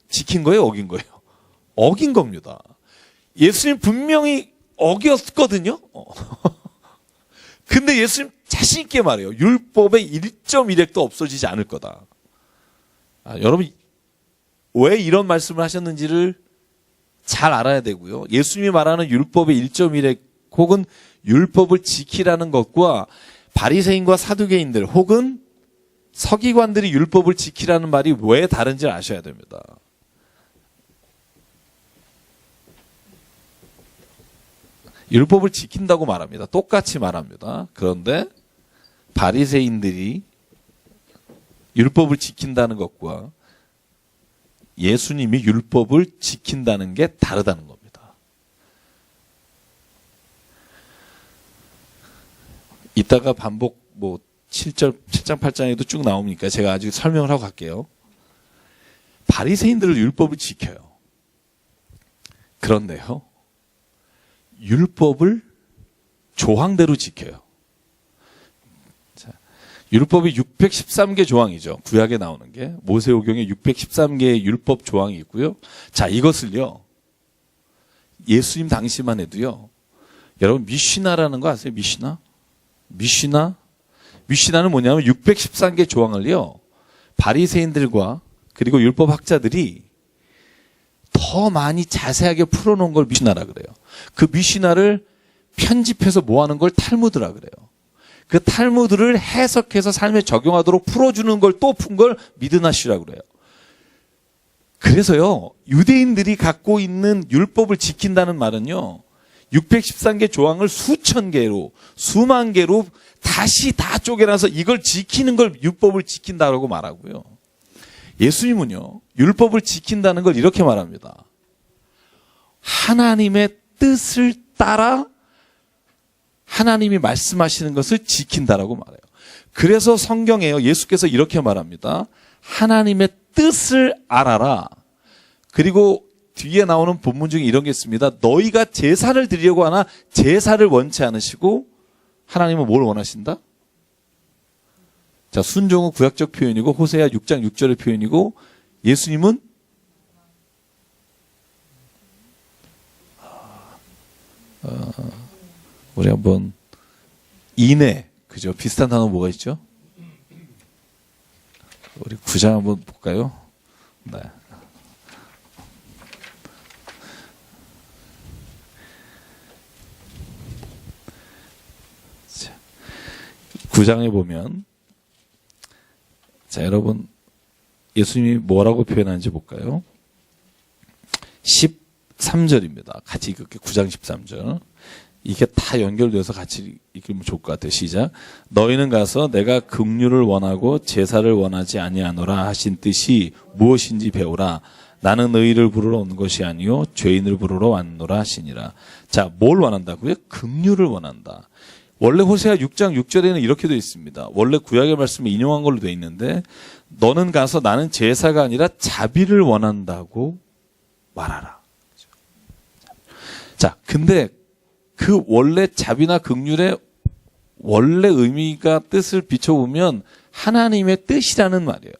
지킨 거예요? 어긴 거예요? 어긴 겁니다. 예수님 분명히 어겼거든요. 근데 예수님 자신 있게 말해요. 율법의 1.1획도 없어지지 않을 거다. 여러분 왜 이런 말씀을 하셨는지를 잘 알아야 되고요. 예수님이 말하는 율법의 1.1획 혹은 율법을 지키라는 것과 바리새인과 사두개인들 혹은 서기관들이 율법을 지키라는 말이 왜 다른지 아셔야 됩니다. 율법을 지킨다고 말합니다. 똑같이 말합니다. 그런데 바리새인들이 율법을 지킨다는 것과 예수님이 율법을 지킨다는 게 다르다는 겁니다. 이따가 반복 7장 8장에도 쭉 나오니까 제가 아직 설명을 하고 갈게요. 바리새인들은 율법을 지켜요. 그런데요. 율법을 조항대로 지켜요. 자, 율법이 613개 조항이죠. 구약에 나오는 게. 모세오경에 613개의 율법 조항이 있고요. 자, 이것을요. 예수님 당시만 해도요. 여러분 미시나라는 거 아세요? 미시나? 미시나는 뭐냐면 613개 조항을요. 바리새인들과 그리고 율법학자들이 더 많이 자세하게 풀어놓은 걸 미시나라 그래요. 그 미시나를 편집해서 모아놓은 걸 탈무드라 그래요. 그 탈무드를 해석해서 삶에 적용하도록 풀어주는 걸 또 푼 걸 미드나시라 그래요. 그래서요. 유대인들이 갖고 있는 율법을 지킨다는 말은요. 613개 조항을 수천 개로 수만 개로 다시 다 쪼개놔서 이걸 지키는 걸 율법을 지킨다고 말하고요. 예수님은요. 율법을 지킨다는 걸 이렇게 말합니다. 하나님의 뜻을 따라 하나님이 말씀하시는 것을 지킨다라고 말해요. 그래서 성경에요. 예수께서 이렇게 말합니다. 하나님의 뜻을 알아라. 그리고 뒤에 나오는 본문 중에 이런 게 있습니다. 너희가 제사를 드리려고 하나 제사를 원치 않으시고 하나님은 뭘 원하신다? 자, 순종은 구약적 표현이고 호세아 6장 6절의 표현이고 예수님은 우리 한번 인애, 그죠? 비슷한 단어 뭐가 있죠? 우리 9장 한번 볼까요? 네. 자, 9장에 보면, 자, 여러분, 예수님이 뭐라고 표현하는지 볼까요? 13절입니다. 같이 읽을게요. 9장 13절. 이게 다 연결돼서 같이 읽으면 좋을 것 같아요. 시작. 너희는 가서 내가 긍휼을 원하고 제사를 원하지 아니하노라 하신 뜻이 무엇인지 배우라. 나는 너희를 부르러 온 것이 아니요 죄인을 부르러 왔노라 하시니라. 자, 뭘 원한다고요? 긍휼을 원한다. 원래 호세아 6장 6절에는 이렇게 되어 있습니다. 원래 구약의 말씀을 인용한 걸로 되어 있는데 너는 가서 나는 제사가 아니라 자비를 원한다고 말하라. 자, 근데 그 원래 자비나 긍휼의 원래 의미가 뜻을 비춰보면 하나님의 뜻이라는 말이에요.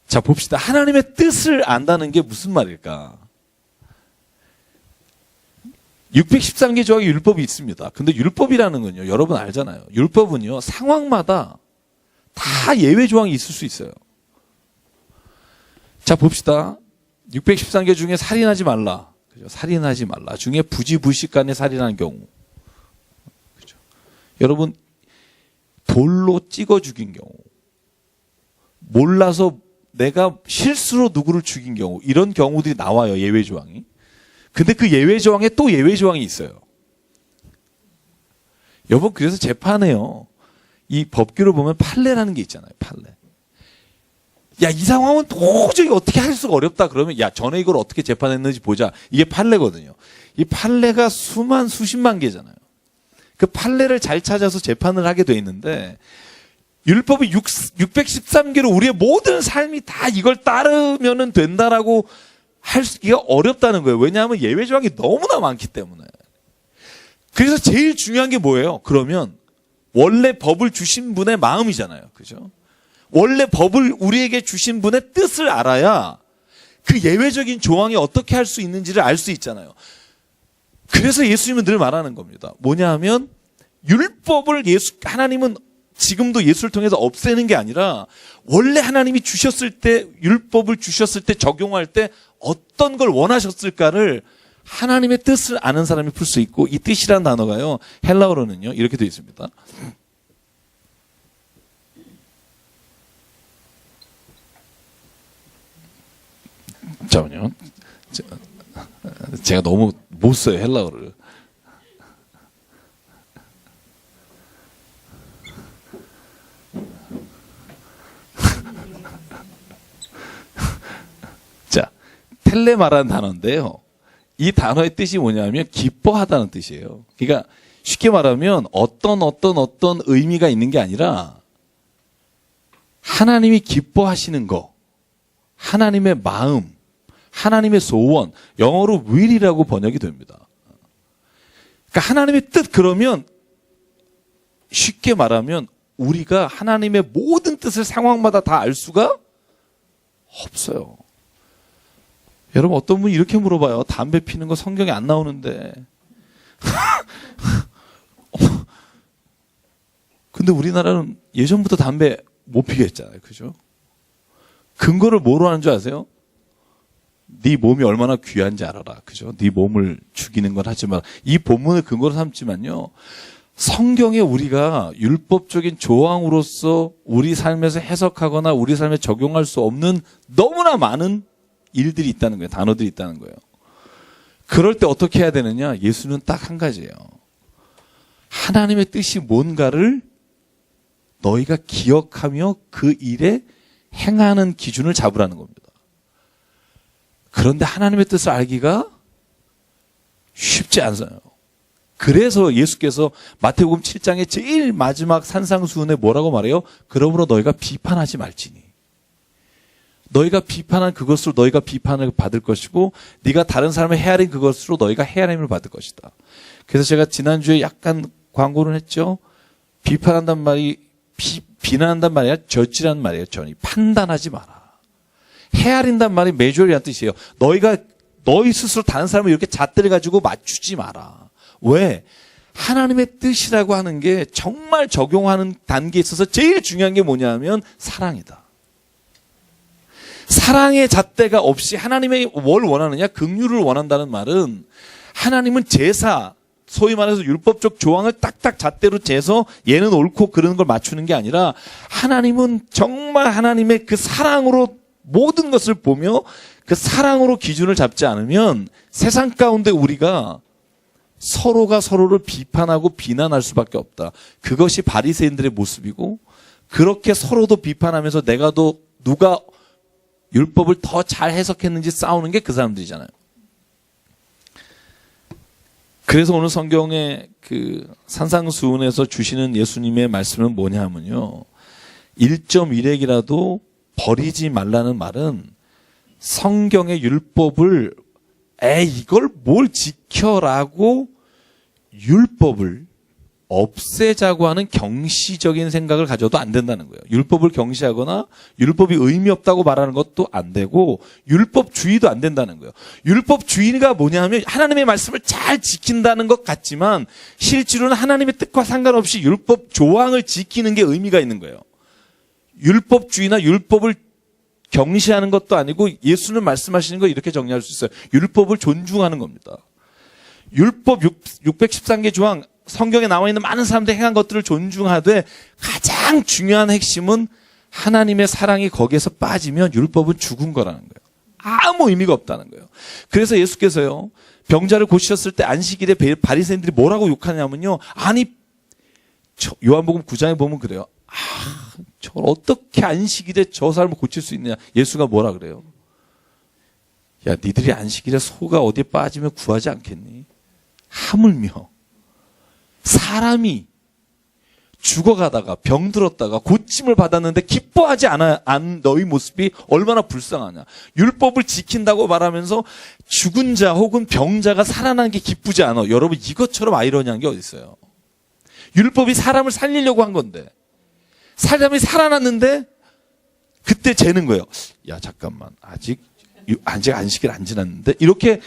자, 봅시다. 하나님의 뜻을 안다는 게 무슨 말일까? 613개 조항의 율법이 있습니다. 근데 율법이라는 건요, 여러분 알잖아요. 율법은요, 상황마다 다 예외 조항이 있을 수 있어요. 자, 봅시다. 613개 중에 살인하지 말라. 그죠? 살인하지 말라. 중에 부지불식간에 살인한 경우. 그죠? 여러분, 돌로 찍어 죽인 경우. 몰라서 내가 실수로 누구를 죽인 경우. 이런 경우들이 나와요. 예외 조항이. 근데 그 예외 조항에 또 예외 조항이 있어요. 여러분, 그래서 재판에요. 이 법규를 보면 판례라는 게 있잖아요. 판례. 야, 이 상황은 도저히 어떻게 할 수가 어렵다 그러면 야, 전에 이걸 어떻게 재판했는지 보자. 이게 판례거든요. 이 판례가 수십만 개잖아요. 그 판례를 잘 찾아서 재판을 하게 돼 있는데 율법이 613개로 우리의 모든 삶이 다 이걸 따르면 된다라고 하기가 어렵다는 거예요. 왜냐하면 예외 조항이 너무나 많기 때문에. 그래서 제일 중요한 게 뭐예요? 그러면 원래 법을 주신 분의 마음이잖아요. 그죠? 원래 법을 우리에게 주신 분의 뜻을 알아야 그 예외적인 조항이 어떻게 할 수 있는지를 알 수 있잖아요. 그래서 예수님은 늘 말하는 겁니다. 뭐냐 하면 율법을 하나님은 지금도 예수를 통해서 없애는 게 아니라 원래 하나님이 주셨을 때 율법을 주셨을 때 적용할 때 어떤 걸 원하셨을까를 하나님의 뜻을 아는 사람이 풀 수 있고 이 뜻이라는 단어가요. 헬라어로는요. 이렇게 되어 있습니다. 잠깐만요. 제가 너무 못 써요, 헬라어를. 자, 텔레마라는 단어인데요. 이 단어의 뜻이 뭐냐면 기뻐하다는 뜻이에요. 그러니까 쉽게 말하면 어떤 의미가 있는 게 아니라 하나님이 기뻐하시는 거, 하나님의 마음, 하나님의 소원, 영어로 will이라고 번역이 됩니다. 그러니까 하나님의 뜻 그러면 쉽게 말하면 우리가 하나님의 모든 뜻을 상황마다 다 알 수가 없어요. 여러분 어떤 분이 이렇게 물어봐요. 담배 피는 거 성경에 안 나오는데. 근데 우리나라는 예전부터 담배 못 피게 했잖아요. 그죠? 근거를 뭐로 하는 줄 아세요? 네 몸이 얼마나 귀한지 알아라. 그죠? 네 몸을 죽이는 건 하지 마라. 이 본문을 근거로 삼지만요. 성경에 우리가 율법적인 조항으로서 우리 삶에서 해석하거나 우리 삶에 적용할 수 없는 너무나 많은 일들이 있다는 거예요. 단어들이 있다는 거예요. 그럴 때 어떻게 해야 되느냐? 예수는 딱 한 가지예요. 하나님의 뜻이 뭔가를 너희가 기억하며 그 일에 행하는 기준을 잡으라는 겁니다. 그런데 하나님의 뜻을 알기가 쉽지 않아요. 그래서 예수께서 마태복음 7장의 제일 마지막 산상수훈에 뭐라고 말해요? 그러므로 너희가 비판하지 말지니. 너희가 비판한 그것으로 너희가 비판을 받을 것이고 네가 다른 사람을 헤아린 그것으로 너희가 헤아림을 받을 것이다. 그래서 제가 지난주에 약간 광고를 했죠. 비판한단 말이 비난한단 말이 아니라 저지라는 말이에요. 저는 판단하지 마라. 헤아린단 말이 메조리란 뜻이에요. 너희 스스로 다른 사람을 이렇게 잣대를 가지고 맞추지 마라. 왜? 하나님의 뜻이라고 하는 게 정말 적용하는 단계에 있어서 제일 중요한 게 뭐냐면 사랑이다. 사랑의 잣대가 없이 하나님의 뭘 원하느냐? 긍휼을 원한다는 말은 하나님은 제사, 소위 말해서 율법적 조항을 딱딱 잣대로 재서 얘는 옳고 그러는 걸 맞추는 게 아니라 하나님은 정말 하나님의 그 사랑으로 모든 것을 보며 그 사랑으로 기준을 잡지 않으면 세상 가운데 우리가 서로가 서로를 비판하고 비난할 수밖에 없다. 그것이 바리새인들의 모습이고 그렇게 서로도 비판하면서 누가 율법을 더 잘 해석했는지 싸우는 게 그 사람들이잖아요. 그래서 오늘 성경의 그 산상수훈에서 주시는 예수님의 말씀은 뭐냐 하면요. 1.1핵이라도 버리지 말라는 말은 성경의 율법을 이걸 뭘 지켜라고 율법을 없애자고 하는 경시적인 생각을 가져도 안 된다는 거예요. 율법을 경시하거나 율법이 의미 없다고 말하는 것도 안 되고 율법주의도 안 된다는 거예요. 율법주의가 뭐냐 하면 하나님의 말씀을 잘 지킨다는 것 같지만 실제로는 하나님의 뜻과 상관없이 율법 조항을 지키는 게 의미가 있는 거예요. 율법주의나 율법을 경시하는 것도 아니고 예수는 말씀하시는 거 이렇게 정리할 수 있어요. 율법을 존중하는 겁니다. 율법 613개 조항 성경에 나와 있는 많은 사람들이 행한 것들을 존중하되 가장 중요한 핵심은 하나님의 사랑이 거기에서 빠지면 율법은 죽은 거라는 거예요. 아무 의미가 없다는 거예요. 그래서 예수께서요. 병자를 고치셨을 때 안식일에 바리새인들이 뭐라고 욕하냐면요. 요한복음 9장에 보면 그래요. 저걸 어떻게 안식일에 저 사람을 고칠 수 있느냐. 예수가 뭐라 그래요? 야, 니들이 안식일에 소가 어디에 빠지면 구하지 않겠니? 하물며 사람이 죽어가다가 병들었다가 고침을 받았는데 기뻐하지 않은 너희 모습이 얼마나 불쌍하냐. 율법을 지킨다고 말하면서 죽은 자 혹은 병자가 살아난 게 기쁘지 않아. 여러분 이것처럼 아이러니한 게 어디 있어요. 율법이 사람을 살리려고 한 건데 사람이 살아났는데 그때 재는 거예요. 야 잠깐만 아직 안식일 안 지났는데 이렇게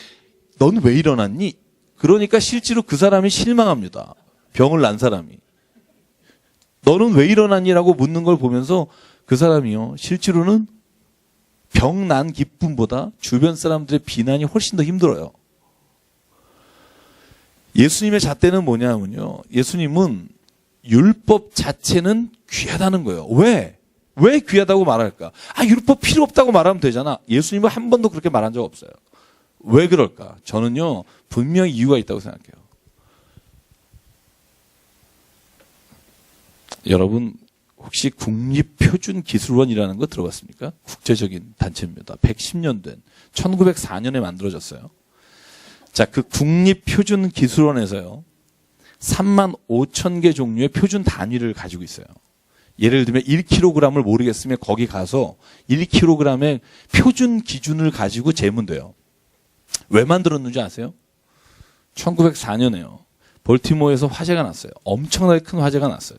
넌 왜 일어났니? 그러니까 실제로 그 사람이 실망합니다. 병을 난 사람이. 너는 왜 일어났니라고 묻는 걸 보면서 그 사람이요. 실제로는 병 난 기쁨보다 주변 사람들의 비난이 훨씬 더 힘들어요. 예수님의 잣대는 뭐냐면요. 예수님은 율법 자체는 귀하다는 거예요. 왜? 왜 귀하다고 말할까? 율법 필요 없다고 말하면 되잖아. 예수님은 한 번도 그렇게 말한 적 없어요. 왜 그럴까? 저는요. 분명히 이유가 있다고 생각해요. 여러분 혹시 국립표준기술원이라는 거 들어봤습니까? 국제적인 단체입니다. 110년 된 1904년에 만들어졌어요. 자, 그 국립표준기술원에서요. 35,000개 종류의 표준 단위를 가지고 있어요. 예를 들면 1kg을 모르겠으면 거기 가서 1kg의 표준 기준을 가지고 재면 돼요. 왜 만들었는지 아세요? 1904년에요. 볼티모어에서 화재가 났어요. 엄청나게 큰 화재가 났어요.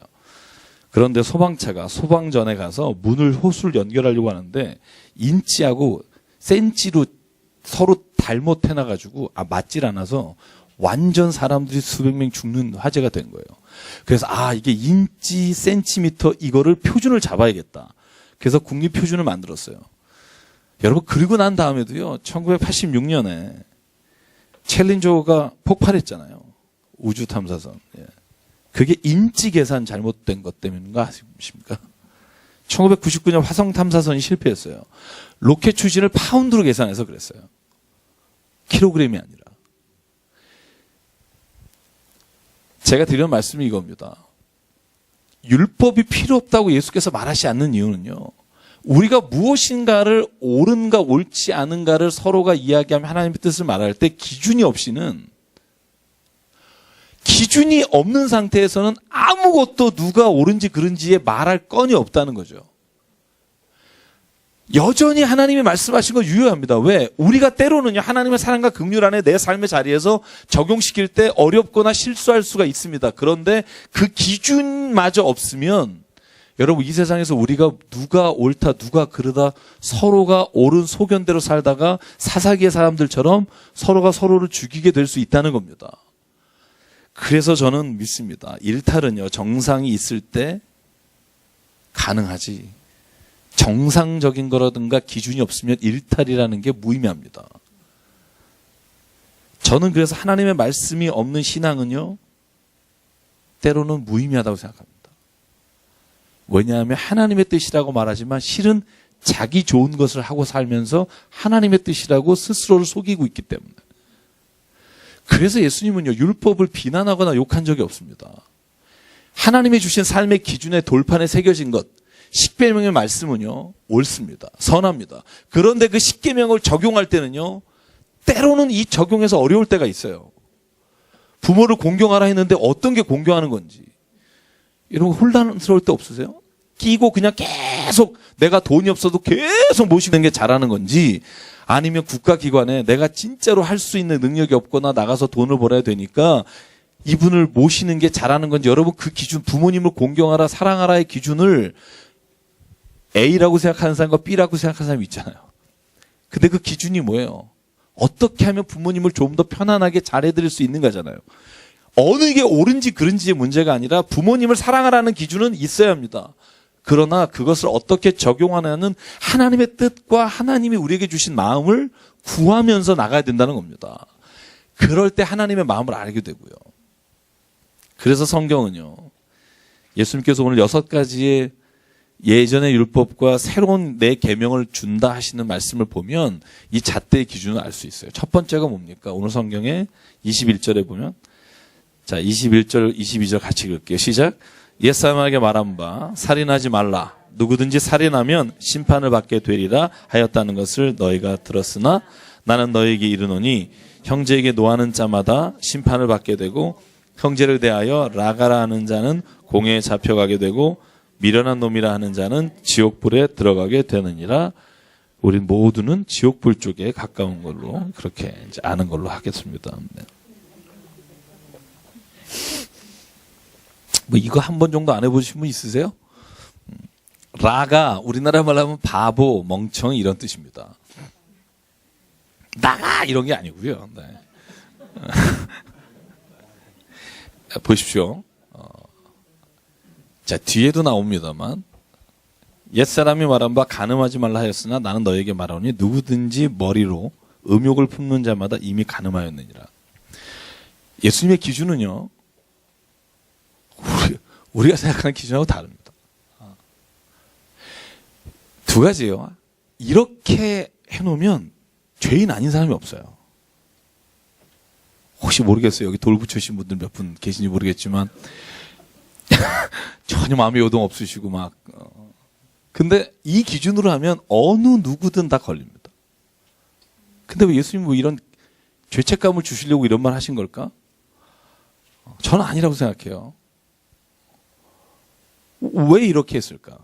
그런데 소방차가 소방전에 가서 호수를 연결하려고 하는데 인치하고 센치로 서로 잘못해놔가지고 맞질 않아서 완전 사람들이 수백 명 죽는 화재가 된 거예요. 그래서 이게 인치, 센티미터 이거를 표준을 잡아야겠다. 그래서 국립표준을 만들었어요. 여러분 그리고 난 다음에도요. 1986년에 챌린저가 폭발했잖아요. 우주 탐사선. 예. 그게 인치 계산 잘못된 것 때문인가 아십니까? 1999년 화성 탐사선이 실패했어요. 로켓 추진을 파운드로 계산해서 그랬어요. 킬로그램이 아니라. 제가 드리는 말씀이 이겁니다. 율법이 필요 없다고 예수께서 말하지 않는 이유는요. 우리가 무엇인가를 옳은가 옳지 않은가를 서로가 이야기하며 하나님의 뜻을 말할 때 기준이 없이는 기준이 없는 상태에서는 아무것도 누가 옳은지 그른지에 말할 건이 없다는 거죠. 여전히 하나님이 말씀하신 건 유효합니다. 왜? 우리가 때로는요, 하나님의 사랑과 긍휼 안에 내 삶의 자리에서 적용시킬 때 어렵거나 실수할 수가 있습니다. 그런데 그 기준마저 없으면 여러분 이 세상에서 우리가 누가 옳다 누가 그르다 서로가 옳은 소견대로 살다가 사사기의 사람들처럼 서로가 서로를 죽이게 될 수 있다는 겁니다. 그래서 저는 믿습니다. 일탈은요 정상이 있을 때 가능하지 정상적인 거라든가 기준이 없으면 일탈이라는 게 무의미합니다. 저는 그래서 하나님의 말씀이 없는 신앙은요 때로는 무의미하다고 생각합니다. 왜냐하면 하나님의 뜻이라고 말하지만 실은 자기 좋은 것을 하고 살면서 하나님의 뜻이라고 스스로를 속이고 있기 때문에. 그래서 예수님은요 율법을 비난하거나 욕한 적이 없습니다. 하나님이 주신 삶의 기준의 돌판에 새겨진 것 십계명의 말씀은요 옳습니다. 선합니다. 그런데 그 십계명을 적용할 때는요 때로는 이 적용에서 어려울 때가 있어요. 부모를 공경하라 했는데 어떤 게 공경하는 건지 이런 거 혼란스러울 때 없으세요? 끼고 그냥 계속 내가 돈이 없어도 계속 모시는 게 잘하는 건지 아니면 국가기관에 내가 진짜로 할 수 있는 능력이 없거나 나가서 돈을 벌어야 되니까 이분을 모시는 게 잘하는 건지 여러분 그 기준 부모님을 공경하라 사랑하라의 기준을 A라고 생각하는 사람과 B라고 생각하는 사람이 있잖아요. 근데 그 기준이 뭐예요? 어떻게 하면 부모님을 좀 더 편안하게 잘해드릴 수 있는 거잖아요. 어느 게 옳은지 그른지의 문제가 아니라 부모님을 사랑하라는 기준은 있어야 합니다. 그러나 그것을 어떻게 적용하냐는 하나님의 뜻과 하나님이 우리에게 주신 마음을 구하면서 나가야 된다는 겁니다. 그럴 때 하나님의 마음을 알게 되고요. 그래서 성경은요. 예수님께서 오늘 6가지의 예전의 율법과 새로운 내 계명을 준다 하시는 말씀을 보면 이 잣대의 기준을 알 수 있어요. 첫 번째가 뭡니까? 오늘 성경에 21절에 보면 자 21절 22절 같이 읽을게요. 시작. 옛사람에게 말한 바 살인하지 말라. 누구든지 살인하면 심판을 받게 되리라 하였다는 것을 너희가 들었으나 나는 너희에게 이르노니 형제에게 노하는 자마다 심판을 받게 되고 형제를 대하여 라가라 하는 자는 공회에 잡혀가게 되고 미련한 놈이라 하는 자는 지옥불에 들어가게 되느니라. 우린 모두는 지옥불 쪽에 가까운 걸로 그렇게 이제 아는 걸로 하겠습니다. 네. 뭐 이거 한 번 정도 안 해보신 분 있으세요? 라가 우리나라 말로 하면 바보, 멍청이 이런 뜻입니다. 나가 이런 게 아니고요. 네. 보십시오. 자 뒤에도 나옵니다만 옛사람이 말한 바 간음하지 말라 하였으나 나는 너에게 말하오니 누구든지 머리로 음욕을 품는 자마다 이미 간음하였느니라. 예수님의 기준은요. 우리가 생각하는 기준하고 다릅니다. 두 가지예요. 이렇게 해놓으면 죄인 아닌 사람이 없어요. 혹시 모르겠어요. 여기 돌 붙여주신 분들 몇 분 계신지 모르겠지만 전혀 마음의 요동 없으시고 막 근데 이 기준으로 하면 어느 누구든 다 걸립니다. 근데 왜 예수님 뭐 이런 죄책감을 주시려고 이런 말 하신 걸까? 저는 아니라고 생각해요. 왜 이렇게 했을까?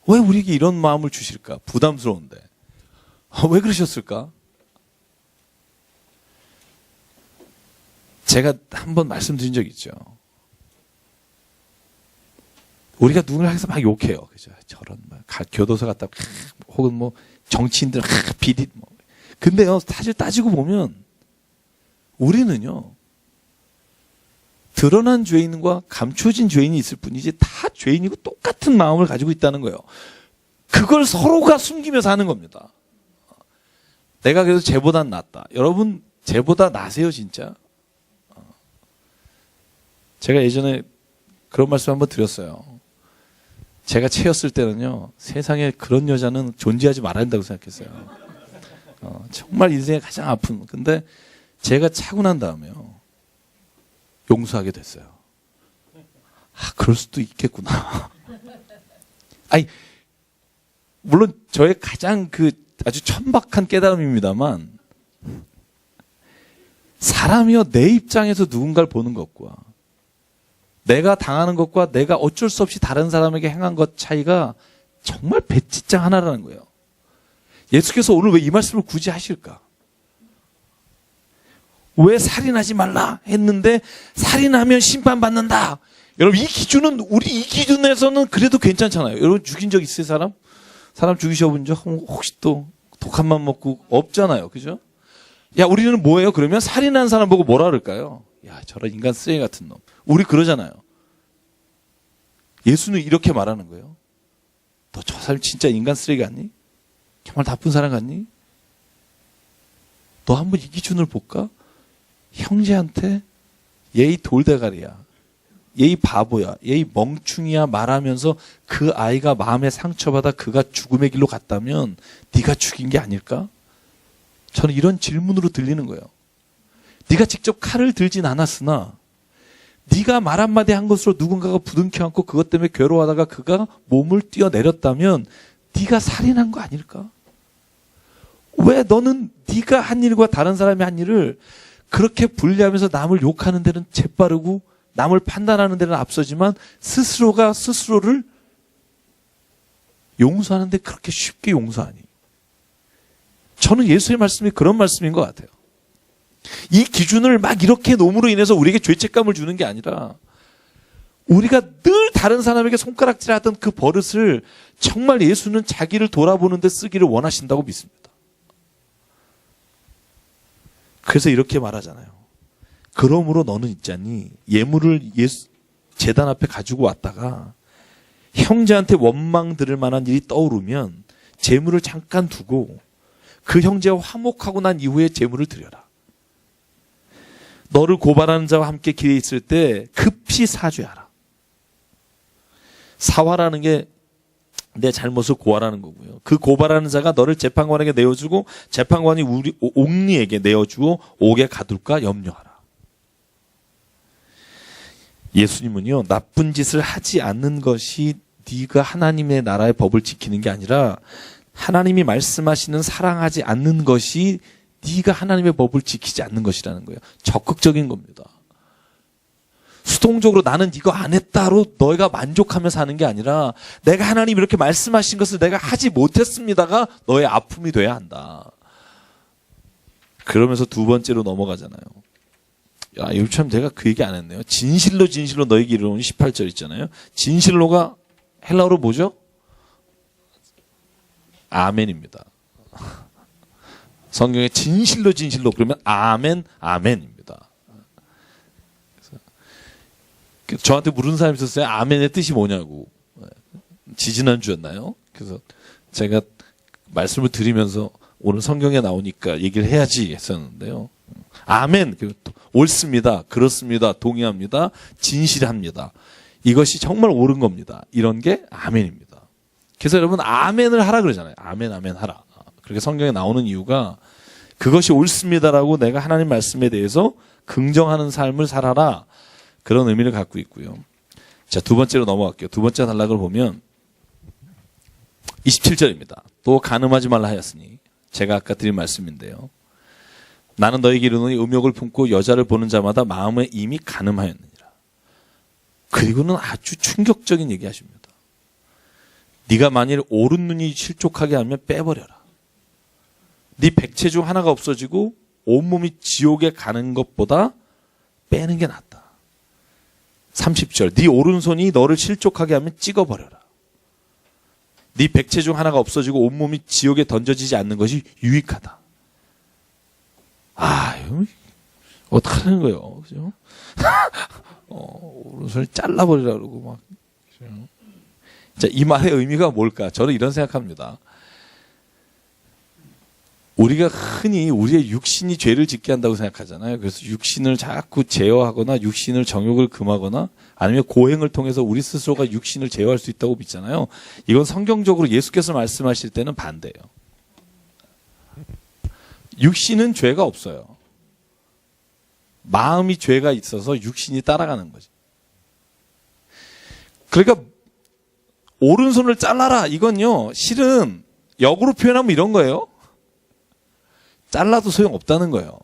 왜 우리에게 이런 마음을 주실까? 부담스러운데. 왜 그러셨을까? 제가 한번 말씀드린 적 있죠. 우리가 누군가를 해서 막 욕해요. 그죠? 저런, 막, 교도소 갔다, 혹은 뭐, 정치인들, 비리, 뭐. 근데요, 사실 따지고 보면, 우리는요, 드러난 죄인과 감춰진 죄인이 있을 뿐이지, 다 죄인이고 똑같은 마음을 가지고 있다는 거예요. 그걸 서로가 숨기면서 하는 겁니다. 내가 그래도 쟤보단 낫다. 여러분, 쟤보다 나세요, 진짜? 제가 예전에 그런 말씀 한번 드렸어요. 제가 채였을 때는요, 세상에 그런 여자는 존재하지 말아야 된다고 생각했어요. 정말 인생에 가장 아픈. 근데 제가 차고 난 다음에요, 용서하게 됐어요. 아, 그럴 수도 있겠구나. 아니, 물론 저의 가장 아주 천박한 깨달음입니다만, 사람이요, 내 입장에서 누군가를 보는 것과 내가 당하는 것과 내가 어쩔 수 없이 다른 사람에게 행한 것 차이가 정말 배짓장 하나라는 거예요. 예수께서 오늘 왜 이 말씀을 굳이 하실까? 왜 살인하지 말라 했는데 살인하면 심판받는다. 여러분, 이 기준은, 우리 이 기준에서는 그래도 괜찮잖아요. 여러분, 죽인 적 있어요, 사람? 사람 죽이셔본 적 혹시 또 독한 맘 먹고 없잖아요. 그죠? 야, 우리는 뭐예요? 그러면 살인한 사람 보고 뭐라 그럴까요? 야, 저런 인간 쓰레기 같은 놈. 우리 그러잖아요. 예수는 이렇게 말하는 거예요. 너 저 사람 진짜 인간 쓰레기 같니? 정말 나쁜 사람 같니? 너 한번 이 기준을 볼까? 형제한테 얘 이 돌대가리야. 얘 이 바보야. 얘 이 멍충이야 말하면서 그 아이가 마음에 상처받아 그가 죽음의 길로 갔다면 네가 죽인 게 아닐까? 저는 이런 질문으로 들리는 거예요. 네가 직접 칼을 들진 않았으나 네가 말 한마디 한 것으로 누군가가 부둥켜 안고 그것 때문에 괴로워하다가 그가 몸을 뛰어내렸다면 네가 살인한 거 아닐까? 왜 너는 네가 한 일과 다른 사람이 한 일을 그렇게 분리하면서 남을 욕하는 데는 재빠르고 남을 판단하는 데는 앞서지만 스스로가 스스로를 용서하는데 그렇게 쉽게 용서하니? 저는 예수의 말씀이 그런 말씀인 것 같아요. 이 기준을 막 이렇게 놈으로 인해서 우리에게 죄책감을 주는 게 아니라 우리가 늘 다른 사람에게 손가락질하던 그 버릇을 정말 예수는 자기를 돌아보는 데 쓰기를 원하신다고 믿습니다. 그래서 이렇게 말하잖아요. 그러므로 너는 있잖니 예물을 제단 앞에 가지고 왔다가 형제한테 원망 들을 만한 일이 떠오르면 제물을 잠깐 두고 그 형제와 화목하고 난 이후에 제물을 드려라. 너를 고발하는 자와 함께 길에 있을 때 급히 사죄하라. 사화라는 게 내 잘못을 고발하는 거고요. 그 고발하는 자가 너를 재판관에게 내어주고 재판관이 우리 옥리에게 내어주어 옥에 가둘까 염려하라. 예수님은요, 나쁜 짓을 하지 않는 것이 네가 하나님의 나라의 법을 지키는 게 아니라 하나님이 말씀하시는 사랑하지 않는 것이 네가 하나님의 법을 지키지 않는 것이라는 거예요. 적극적인 겁니다. 수동적으로 나는 이거 안 했다로 너희가 만족하며 사는 게 아니라 내가 하나님 이렇게 말씀하신 것을 내가 하지 못했습니다가 너의 아픔이 돼야 한다. 그러면서 두 번째로 넘어가잖아요. 야, 이거 참 제가 그 얘기 안 했네요. 진실로 진실로 너에게 이르노니 18절 있잖아요. 진실로가 헬라어로 뭐죠? 아멘입니다. 성경에 진실로 진실로 그러면 아멘 아멘입니다. 그래서 저한테 물은 사람이 있었어요. 아멘의 뜻이 뭐냐고. 지지난주였나요? 그래서 제가 말씀을 드리면서 오늘 성경에 나오니까 얘기를 해야지 했었는데요. 아멘, 옳습니다. 그렇습니다. 동의합니다. 진실합니다. 이것이 정말 옳은 겁니다. 이런 게 아멘입니다. 그래서 여러분 아멘을 하라 그러잖아요. 아멘 아멘 하라. 그렇게 성경에 나오는 이유가 그것이 옳습니다라고 내가 하나님 말씀에 대해서 긍정하는 삶을 살아라. 그런 의미를 갖고 있고요. 자, 두 번째로 넘어갈게요. 두 번째 단락을 보면 27절입니다. 또 간음하지 말라 하였으니 제가 아까 드린 말씀인데요. 나는 너에게 이르노니 음욕을 품고 여자를 보는 자마다 마음에 이미 간음하였느니라. 그리고는 아주 충격적인 얘기 하십니다. 네가 만일 오른 눈이 실족하게 하면 빼버려라. 네 백체 중 하나가 없어지고 온몸이 지옥에 가는 것보다 빼는 게 낫다. 30절 네 오른손이 너를 실족하게 하면 찍어버려라. 네 백체 중 하나가 없어지고 온몸이 지옥에 던져지지 않는 것이 유익하다. 아, 이거 어떡하는 거예요? 그죠? 오른손을 잘라버리라 그러고 막. 자, 이 말의 의미가 뭘까? 저는 이런 생각합니다. 우리가 흔히 우리의 육신이 죄를 짓게 한다고 생각하잖아요. 그래서 육신을 자꾸 제어하거나 육신을 정욕을 금하거나 아니면 고행을 통해서 우리 스스로가 육신을 제어할 수 있다고 믿잖아요. 이건 성경적으로 예수께서 말씀하실 때는 반대예요. 육신은 죄가 없어요. 마음이 죄가 있어서 육신이 따라가는 거지. 그러니까 오른손을 잘라라 이건요. 실은 역으로 표현하면 이런 거예요. 잘라도 소용없다는 거예요.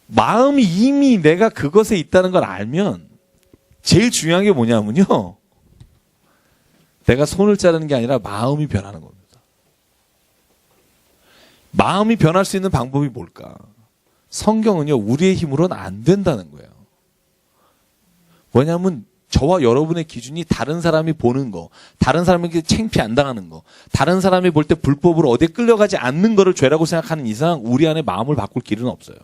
마음이 이미 내가 그것에 있다는 걸 알면 제일 중요한 게 뭐냐면요. 내가 손을 자르는 게 아니라 마음이 변하는 겁니다. 마음이 변할 수 있는 방법이 뭘까? 성경은요. 우리의 힘으로는 안 된다는 거예요. 왜냐하면 저와 여러분의 기준이 다른 사람이 보는 거, 다른 사람에게 창피 안 당하는 거, 다른 사람이 볼 때 불법으로 어디에 끌려가지 않는 거를 죄라고 생각하는 이상 우리 안에 마음을 바꿀 길은 없어요.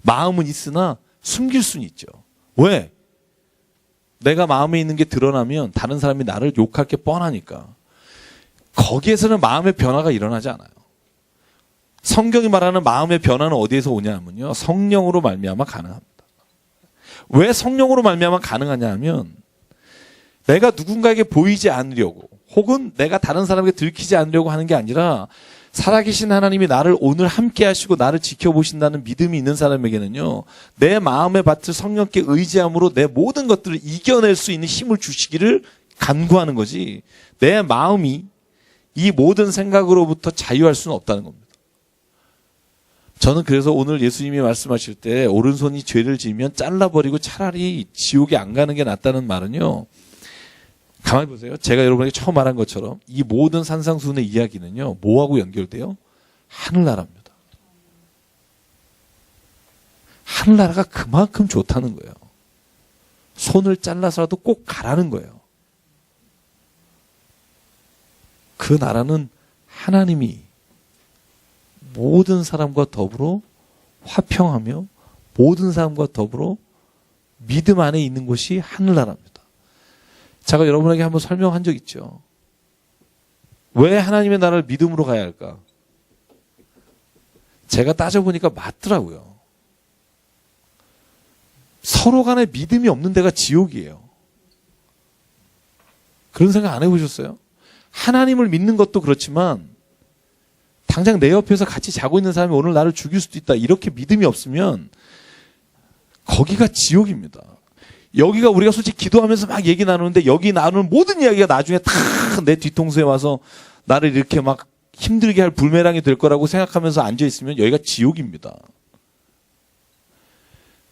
마음은 있으나 숨길 수는 있죠. 왜? 내가 마음에 있는 게 드러나면 다른 사람이 나를 욕할 게 뻔하니까. 거기에서는 마음의 변화가 일어나지 않아요. 성경이 말하는 마음의 변화는 어디에서 오냐면요, 성령으로 말미암아 가능합니다. 왜 성령으로 말미암아 가능하냐 하면 내가 누군가에게 보이지 않으려고 혹은 내가 다른 사람에게 들키지 않으려고 하는 게 아니라 살아계신 하나님이 나를 오늘 함께 하시고 나를 지켜보신다는 믿음이 있는 사람에게는요, 내 마음의 밭을 성령께 의지함으로 내 모든 것들을 이겨낼 수 있는 힘을 주시기를 간구하는 거지, 내 마음이 이 모든 생각으로부터 자유할 수는 없다는 겁니다. 저는 그래서 오늘 예수님이 말씀하실 때 오른손이 죄를 지으면 잘라버리고 차라리 지옥에 안 가는 게 낫다는 말은요, 가만히 보세요. 제가 여러분에게 처음 말한 것처럼 이 모든 산상수훈의 이야기는요, 뭐하고 연결돼요? 하늘나라입니다. 하늘나라가 그만큼 좋다는 거예요. 손을 잘라서라도 꼭 가라는 거예요. 그 나라는 하나님이 모든 사람과 더불어 화평하며 모든 사람과 더불어 믿음 안에 있는 곳이 하늘나라입니다. 제가 여러분에게 한번 설명한 적 있죠. 왜 하나님의 나라를 믿음으로 가야 할까? 제가 따져보니까 맞더라고요. 서로 간에 믿음이 없는 데가 지옥이에요. 그런 생각 안 해보셨어요? 하나님을 믿는 것도 그렇지만 당장 내 옆에서 같이 자고 있는 사람이 오늘 나를 죽일 수도 있다, 이렇게 믿음이 없으면 거기가 지옥입니다. 여기가 우리가 솔직히 기도하면서 막 얘기 나누는데 여기 나누는 모든 이야기가 나중에 다 내 뒤통수에 와서 나를 이렇게 막 힘들게 할 불매랑이 될 거라고 생각하면서 앉아있으면 여기가 지옥입니다.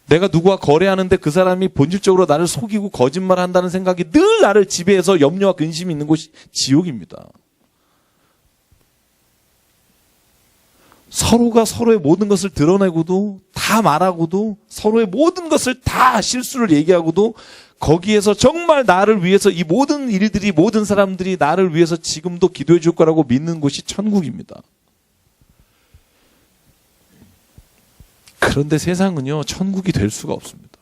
내가 누구와 거래하는데 그 사람이 본질적으로 나를 속이고 거짓말한다는 생각이 늘 나를 지배해서 염려와 근심이 있는 곳이 지옥입니다. 서로가 서로의 모든 것을 드러내고도 다 말하고도 서로의 모든 것을 다 실수를 얘기하고도 거기에서 정말 나를 위해서 이 모든 일들이, 모든 사람들이 나를 위해서 지금도 기도해 줄 거라고 믿는 곳이 천국입니다. 그런데 세상은요, 천국이 될 수가 없습니다.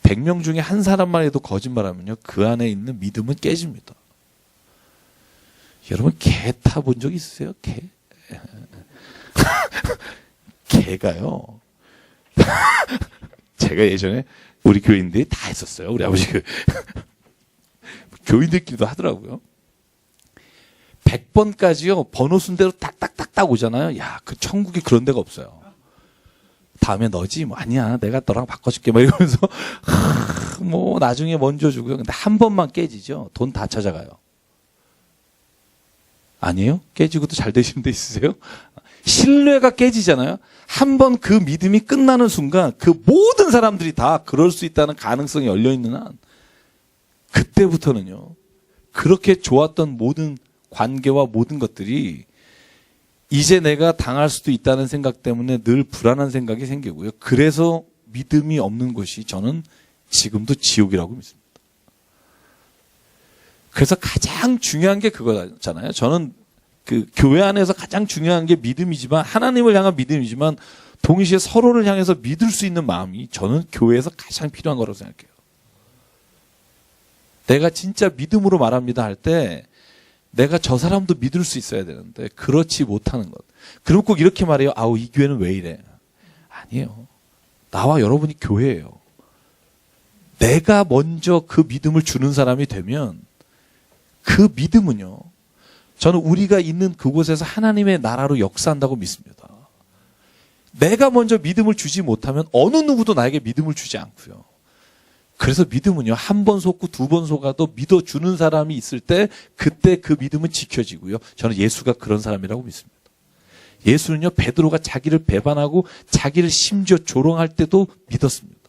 100명 중에 한 사람만 해도 거짓말하면요, 그 안에 있는 믿음은 깨집니다. 여러분, 개 타본 적 있으세요? 개? 개가요. 제가 예전에 우리 교인들이 다 했었어요. 우리 아버지 교인들끼리도 하더라고요. 100번까지요, 번호 순대로 딱딱딱딱 오잖아요. 야, 그 천국에 그런 데가 없어요. 다음에 너지? 뭐, 아니야. 내가 너랑 바꿔줄게. 막 이러면서, 뭐, 나중에 먼저 주고요. 근데 한 번만 깨지죠. 돈 다 찾아가요. 아니에요? 깨지고도 잘 되시는 데 있으세요? 신뢰가 깨지잖아요. 한 번 그 믿음이 끝나는 순간 그 모든 사람들이 다 그럴 수 있다는 가능성이 열려있는 한 그때부터는요, 그렇게 좋았던 모든 관계와 모든 것들이 이제 내가 당할 수도 있다는 생각 때문에 늘 불안한 생각이 생기고요. 그래서 믿음이 없는 곳이 저는 지금도 지옥이라고 믿습니다. 그래서 가장 중요한 게 그거잖아요. 저는 그 교회 안에서 가장 중요한 게 믿음이지만, 하나님을 향한 믿음이지만 동시에 서로를 향해서 믿을 수 있는 마음이 저는 교회에서 가장 필요한 거라고 생각해요. 내가 진짜 믿음으로 말합니다 할 때 내가 저 사람도 믿을 수 있어야 되는데 그렇지 못하는 것. 그럼 꼭 이렇게 말해요. 아우, 이 교회는 왜 이래? 아니에요. 나와 여러분이 교회예요. 내가 먼저 그 믿음을 주는 사람이 되면 그 믿음은요, 저는 우리가 있는 그곳에서 하나님의 나라로 역사한다고 믿습니다. 내가 먼저 믿음을 주지 못하면 어느 누구도 나에게 믿음을 주지 않고요. 그래서 믿음은요, 한 번 속고 두 번 속아도 믿어주는 사람이 있을 때 그때 그 믿음은 지켜지고요. 저는 예수가 그런 사람이라고 믿습니다. 예수는요, 베드로가 자기를 배반하고 자기를 심지어 조롱할 때도 믿었습니다.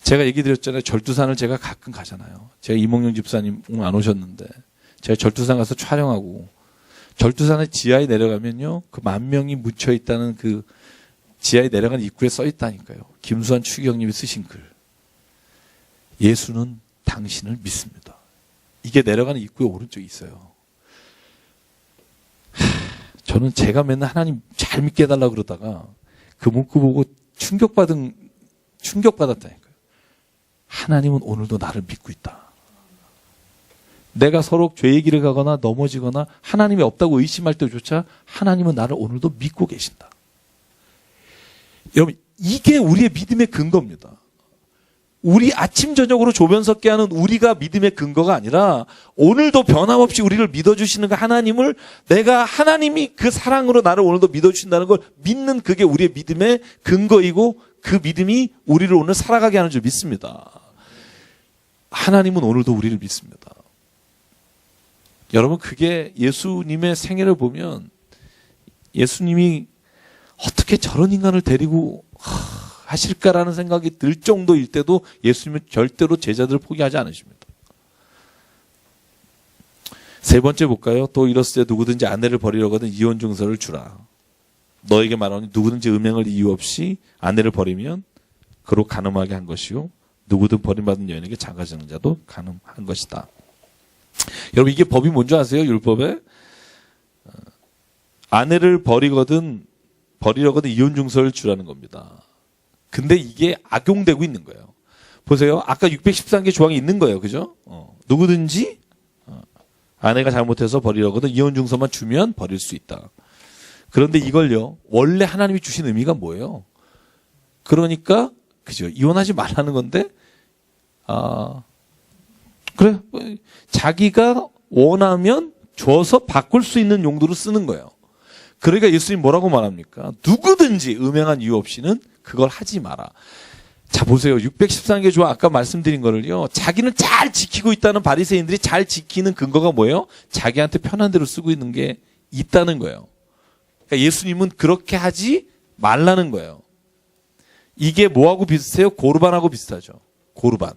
제가 얘기 드렸잖아요. 절두산을 제가 가끔 가잖아요. 제가 이몽룡 집사님 오늘 안 오셨는데 제가 절두산 가서 촬영하고 절두산의 지하에 내려가면요, 그 10,000명이 묻혀 있다는 그 지하에 내려간 입구에 써 있다니까요. 김수환 추기경님이 쓰신 글. 예수는 당신을 믿습니다. 이게 내려가는 입구의 오른쪽에 있어요. 저는 제가 맨날 하나님 잘 믿게 해달라고 그러다가 그 문구 보고 충격받았다니까요. 하나님은 오늘도 나를 믿고 있다. 내가 서로 죄 얘기를 가거나 넘어지거나 하나님이 없다고 의심할 때조차 하나님은 나를 오늘도 믿고 계신다. 여러분, 이게 우리의 믿음의 근거입니다. 우리 아침 저녁으로 조변 섞게 하는 우리가 믿음의 근거가 아니라 오늘도 변함없이 우리를 믿어주시는 그 하나님을 내가 하나님이 그 사랑으로 나를 오늘도 믿어주신다는 걸 믿는 그게 우리의 믿음의 근거이고 그 믿음이 우리를 오늘 살아가게 하는 줄 믿습니다. 하나님은 오늘도 우리를 믿습니다. 여러분, 그게 예수님의 생애를 보면 예수님이 어떻게 저런 인간을 데리고 하실까라는 생각이 들 정도일 때도 예수님은 절대로 제자들을 포기하지 않으십니다. 세 번째 볼까요? 또 이렇으되 누구든지 아내를 버리려거든 이혼 증서를 주라. 너에게 말하니 누구든지 음행을 이유 없이 아내를 버리면 그로 간음하게 한 것이요 누구든 버림받은 여인에게 장가지는 자도 간음한 것이다. 여러분, 이게 법이 뭔지 아세요? 율법에 아내를 버리려거든 이혼 증서를 주라는 겁니다. 근데 이게 악용되고 있는 거예요. 보세요. 아까 613개 조항이 있는 거예요. 그죠? 누구든지 아내가 잘못해서 버리려거든 이혼 증서만 주면 버릴 수 있다. 그런데 이걸요, 원래 하나님이 주신 의미가 뭐예요? 그러니까 그죠? 이혼하지 말라는 건데 그래, 자기가 원하면 줘서 바꿀 수 있는 용도로 쓰는 거예요. 그러니까 예수님 뭐라고 말합니까? 누구든지 음행한 이유 없이는 그걸 하지 마라. 자, 보세요. 613개 조항 아까 말씀드린 거를요, 자기는 잘 지키고 있다는 바리새인들이 잘 지키는 근거가 뭐예요? 자기한테 편한 대로 쓰고 있는 게 있다는 거예요. 그러니까 예수님은 그렇게 하지 말라는 거예요. 이게 뭐하고 비슷해요? 고르반하고 비슷하죠. 고르반.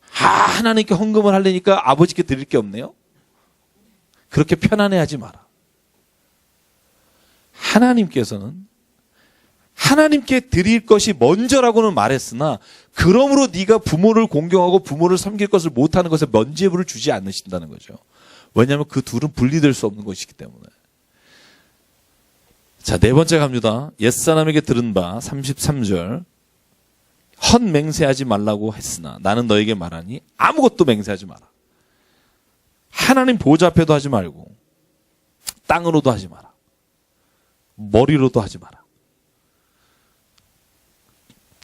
하나님께 헌금을 하려니까 아버지께 드릴 게 없네요. 그렇게 편안해하지 마라. 하나님께서는 하나님께 드릴 것이 먼저라고는 말했으나 그러므로 네가 부모를 공경하고 부모를 섬길 것을 못하는 것에 면죄부를 주지 않으신다는 거죠. 왜냐하면 그 둘은 분리될 수 없는 것이기 때문에. 자, 네 번째 갑니다. 옛사람에게 들은 바 33절. 헛 맹세하지 말라고 했으나 나는 너에게 말하니 아무것도 맹세하지 마라. 하나님 보좌 앞에도 하지 말고 땅으로도 하지 마라. 머리로도 하지 마라.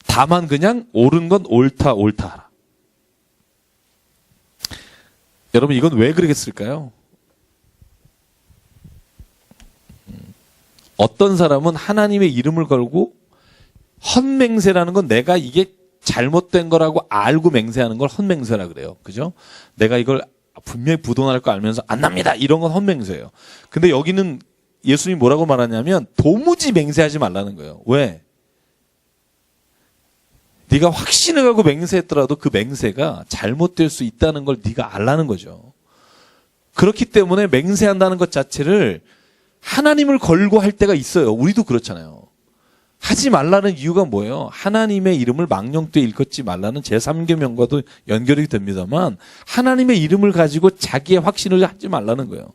다만 그냥 옳은 건 옳다 하라. 여러분, 이건 왜 그러겠을까요? 어떤 사람은 하나님의 이름을 걸고 헛맹세라는 건 내가 이게 잘못된 거라고 알고 맹세하는 걸 헛맹세라 그래요. 그죠? 내가 이걸 분명히 부도날 거 알면서 안 납니다. 이런 건 헛맹세예요. 근데 여기는 예수님이 뭐라고 말하냐면 도무지 맹세하지 말라는 거예요. 왜? 네가 확신을 갖고 맹세했더라도 그 맹세가 잘못될 수 있다는 걸 네가 알라는 거죠. 그렇기 때문에 맹세한다는 것 자체를 하나님을 걸고 할 때가 있어요. 우리도 그렇잖아요. 하지 말라는 이유가 뭐예요? 하나님의 이름을 망령되이 일컫지 말라는 제3계명과도 연결이 됩니다만 하나님의 이름을 가지고 자기의 확신을 하지 말라는 거예요.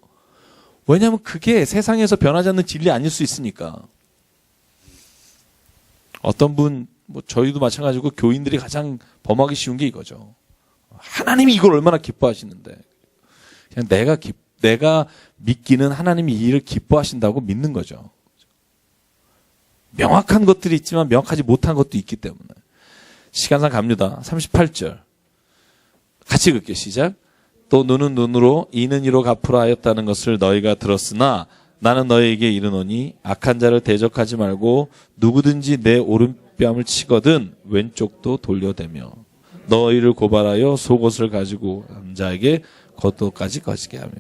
왜냐하면 그게 세상에서 변하지 않는 진리 아닐 수 있으니까. 어떤 분, 저희도 마찬가지고 교인들이 가장 범하기 쉬운 게 이거죠. 하나님이 이걸 얼마나 기뻐하시는데 그냥 내가 믿기는 하나님이 이 일을 기뻐하신다고 믿는 거죠. 명확한 것들이 있지만 명확하지 못한 것도 있기 때문에. 시간상 갑니다. 38절. 같이 읽을게요. 시작. 또 눈은 눈으로 이는 이로 갚으라 하였다는 것을 너희가 들었으나 나는 너희에게 이르노니 악한 자를 대적하지 말고 누구든지 내 오른뺨을 치거든 왼쪽도 돌려대며 너희를 고발하여 속옷을 가지고 남자에게 겉옷까지 거지게 하며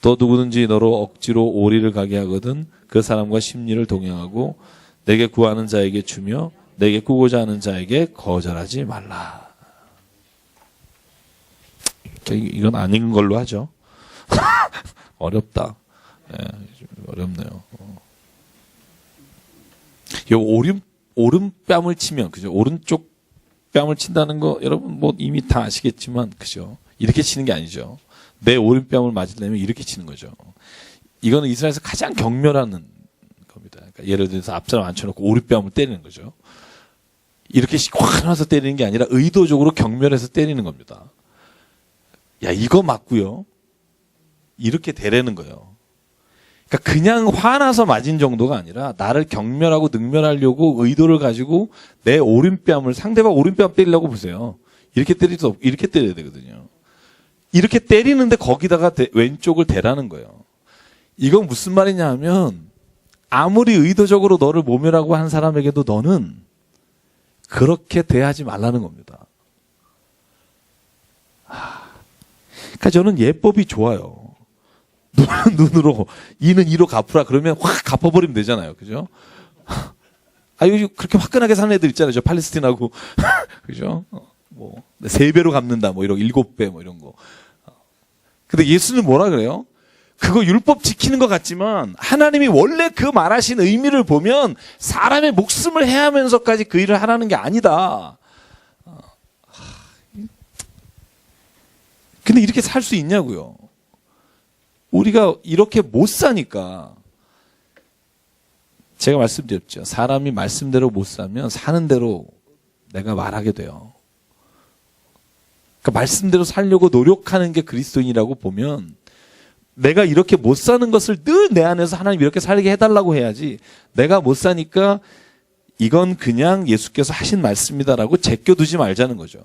또 누구든지 너로 억지로 오리를 가게 하거든 그 사람과 심리를 동행하고 내게 구하는 자에게 주며 내게 꾸고자 하는 자에게 거절하지 말라. 이건 아닌 걸로 하죠. 어렵다. 네, 어렵네요. 이 오른뺨을 치면, 그죠? 오른쪽 뺨을 친다는 거 여러분 뭐 이미 다 아시겠지만, 그죠? 이렇게 치는 게 아니죠. 내 오른뺨을 맞으려면 이렇게 치는 거죠. 이거는 이스라엘에서 가장 경멸하는 겁니다. 그러니까 예를 들어서 앞사람 앉혀놓고 오른뺨을 때리는 거죠. 이렇게 확 나서 때리는 게 아니라 의도적으로 경멸해서 때리는 겁니다. 야, 이거 맞고요. 이렇게 되라는 거예요. 그러니까 그냥 화나서 맞은 정도가 아니라 나를 경멸하고 능멸하려고 의도를 가지고 내 오른뺨을, 상대방 오른뺨 때리려고 보세요. 이렇게 이렇게 때려야 되거든요. 이렇게 때리는데 거기다가 왼쪽을 대라는 거예요. 이건 무슨 말이냐 하면 아무리 의도적으로 너를 모멸하고 한 사람에게도 너는 그렇게 대하지 말라는 겁니다. 그러니까 저는 예법이 좋아요. 눈으로 이는 이로 갚으라 그러면 확 갚아버리면 되잖아요. 그죠? 요즘 그렇게 화끈하게 사는 애들 있잖아요. 저 팔레스틴하고 그죠? 뭐 3배로 갚는다 뭐 이런 7배 뭐 이런 거. 근데 예수는 뭐라 그래요? 그거 율법 지키는 것 같지만 하나님이 원래 그 말하신 의미를 보면 사람의 목숨을 해하면서까지 그 일을 하라는 게 아니다. 근데 이렇게 살 수 있냐고요. 우리가 이렇게 못 사니까 제가 말씀드렸죠. 사람이 말씀대로 못 사면 사는 대로 내가 말하게 돼요. 그러니까 말씀대로 살려고 노력하는 게 그리스도인이라고 보면 내가 이렇게 못 사는 것을 늘 내 안에서 하나님 이렇게 살게 해달라고 해야지 내가 못 사니까 이건 그냥 예수께서 하신 말씀이다라고 제껴두지 말자는 거죠.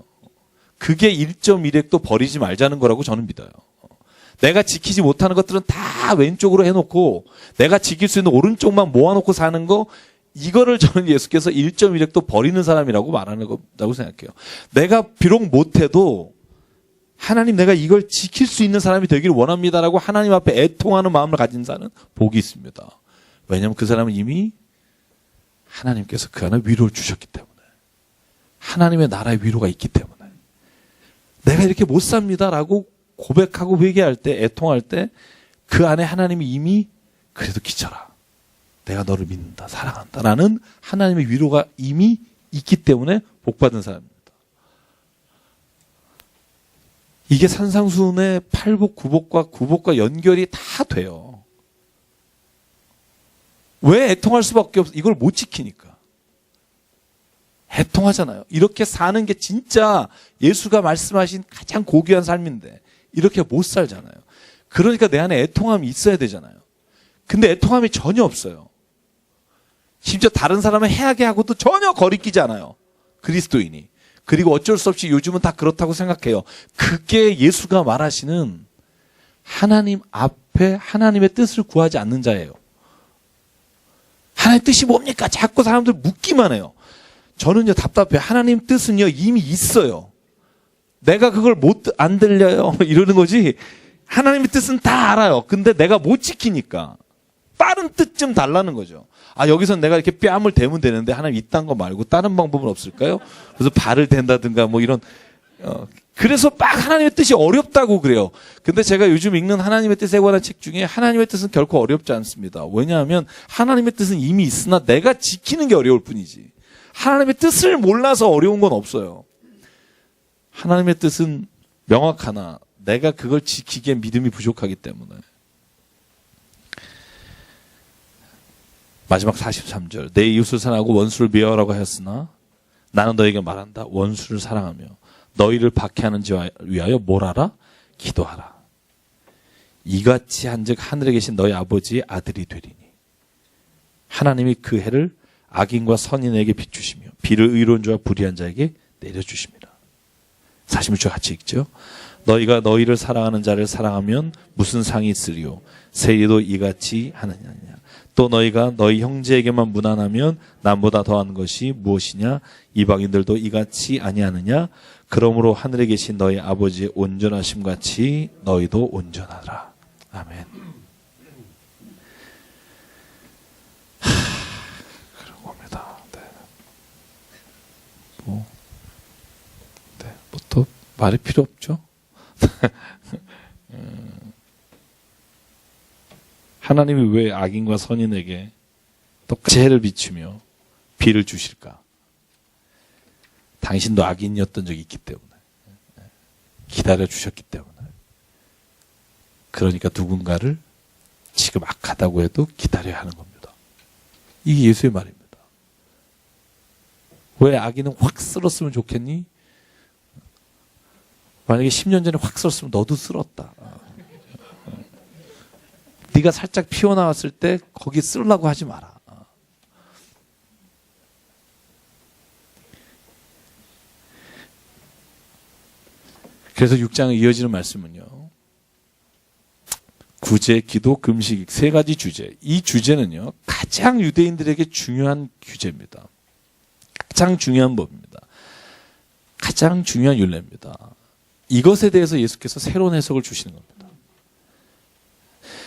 그게 1.1핵도 버리지 말자는 거라고 저는 믿어요. 내가 지키지 못하는 것들은 다 왼쪽으로 해놓고 내가 지킬 수 있는 오른쪽만 모아놓고 사는 거 이거를 저는 예수께서 1.1핵도 버리는 사람이라고 말하는 거라고 생각해요. 내가 비록 못해도 하나님 내가 이걸 지킬 수 있는 사람이 되기를 원합니다라고 하나님 앞에 애통하는 마음을 가진 자는 복이 있습니다. 왜냐하면 그 사람은 이미 하나님께서 그 안에 위로를 주셨기 때문에 하나님의 나라의 위로가 있기 때문에 내가 이렇게 못 삽니다라고 고백하고 회개할 때 애통할 때 그 안에 하나님이 이미 그래도 기쳐라. 내가 너를 믿는다. 사랑한다. 라는 하나님의 위로가 이미 있기 때문에 복받은 사람입니다. 이게 산상수훈의 팔복, 구복과 연결이 다 돼요. 왜 애통할 수밖에 없어? 이걸 못 지키니까. 애통하잖아요. 이렇게 사는 게 진짜 예수가 말씀하신 가장 고귀한 삶인데 이렇게 못 살잖아요. 그러니까 내 안에 애통함이 있어야 되잖아요. 근데 애통함이 전혀 없어요. 심지어 다른 사람을 해하게 하고도 전혀 거리끼지 않아요. 그리스도인이. 그리고 어쩔 수 없이 요즘은 다 그렇다고 생각해요. 그게 예수가 말하시는 하나님 앞에 하나님의 뜻을 구하지 않는 자예요. 하나님의 뜻이 뭡니까? 자꾸 사람들 묻기만 해요. 저는요 답답해요. 하나님 뜻은요 이미 있어요. 내가 그걸 안 들려요 이러는 거지. 하나님의 뜻은 다 알아요. 근데 내가 못 지키니까 다른 뜻 좀 달라는 거죠. 여기선 내가 이렇게 뺨을 대면 되는데 하나님 이딴 거 말고 다른 방법은 없을까요? 그래서 발을 댄다든가 뭐 이런 그래서 막 하나님의 뜻이 어렵다고 그래요. 근데 제가 요즘 읽는 하나님의 뜻에 관한 책 중에 하나님의 뜻은 결코 어렵지 않습니다. 왜냐하면 하나님의 뜻은 이미 있으나 내가 지키는 게 어려울 뿐이지. 하나님의 뜻을 몰라서 어려운 건 없어요. 하나님의 뜻은 명확하나 내가 그걸 지키기에 믿음이 부족하기 때문에. 마지막 43절. 내 이웃을 사랑하고 원수를 미워하라고 하였으나 나는 너에게 말한다. 원수를 사랑하며 너희를 박해하는 자 위하여 뭘 하라? 기도하라. 이같이 한즉 하늘에 계신 너희 아버지의 아들이 되리니. 하나님이 그 해를 악인과 선인에게 비추시며 비를 의로운 자와 불의한 자에게 내려주십니다. 46절 같이 읽죠. 너희가 너희를 사랑하는 자를 사랑하면 무슨 상이 있으리요? 세리도 이같이 하느냐. 또 너희가 너희 형제에게만 무난하면 남보다 더한 것이 무엇이냐? 이방인들도 이같이 아니하느냐? 그러므로 하늘에 계신 너희 아버지의 온전하심 같이 너희도 온전하라. 아멘. 그런 겁니다. 네. 뭐 또 말이 필요 없죠? 하나님이 왜 악인과 선인에게 똑같이 해를 비추며 비를 주실까? 당신도 악인이었던 적이 있기 때문에. 기다려 주셨기 때문에. 그러니까 누군가를 지금 악하다고 해도 기다려야 하는 겁니다. 이게 예수의 말입니다. 왜 악인은 확 쓸었으면 좋겠니? 만약에 10년 전에 확 쓸었으면 너도 쓸었다. 네가 살짝 피어나왔을 때 거기 쓰려고 하지 마라. 그래서 6장에 이어지는 말씀은요. 구제, 기도, 금식 세 가지 주제. 이 주제는요. 가장 유대인들에게 중요한 규제입니다. 가장 중요한 법입니다. 가장 중요한 율례입니다. 이것에 대해서 예수께서 새로운 해석을 주시는 겁니다.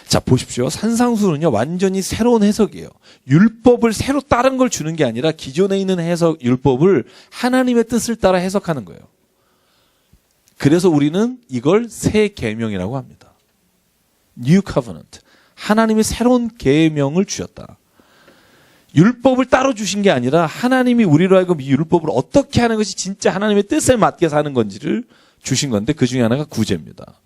자, 보십시오. 산상수는요, 완전히 새로운 해석이에요. 율법을 새로 다른 걸 주는 게 아니라 기존에 있는 해석, 율법을 하나님의 뜻을 따라 해석하는 거예요. 그래서 우리는 이걸 새 계명이라고 합니다. New Covenant. 하나님이 새로운 계명을 주셨다. 율법을 따로 주신 게 아니라 하나님이 우리로 하여금 이 율법을 어떻게 하는 것이 진짜 하나님의 뜻에 맞게 사는 건지를 주신 건데 그 중에 하나가 구제입니다.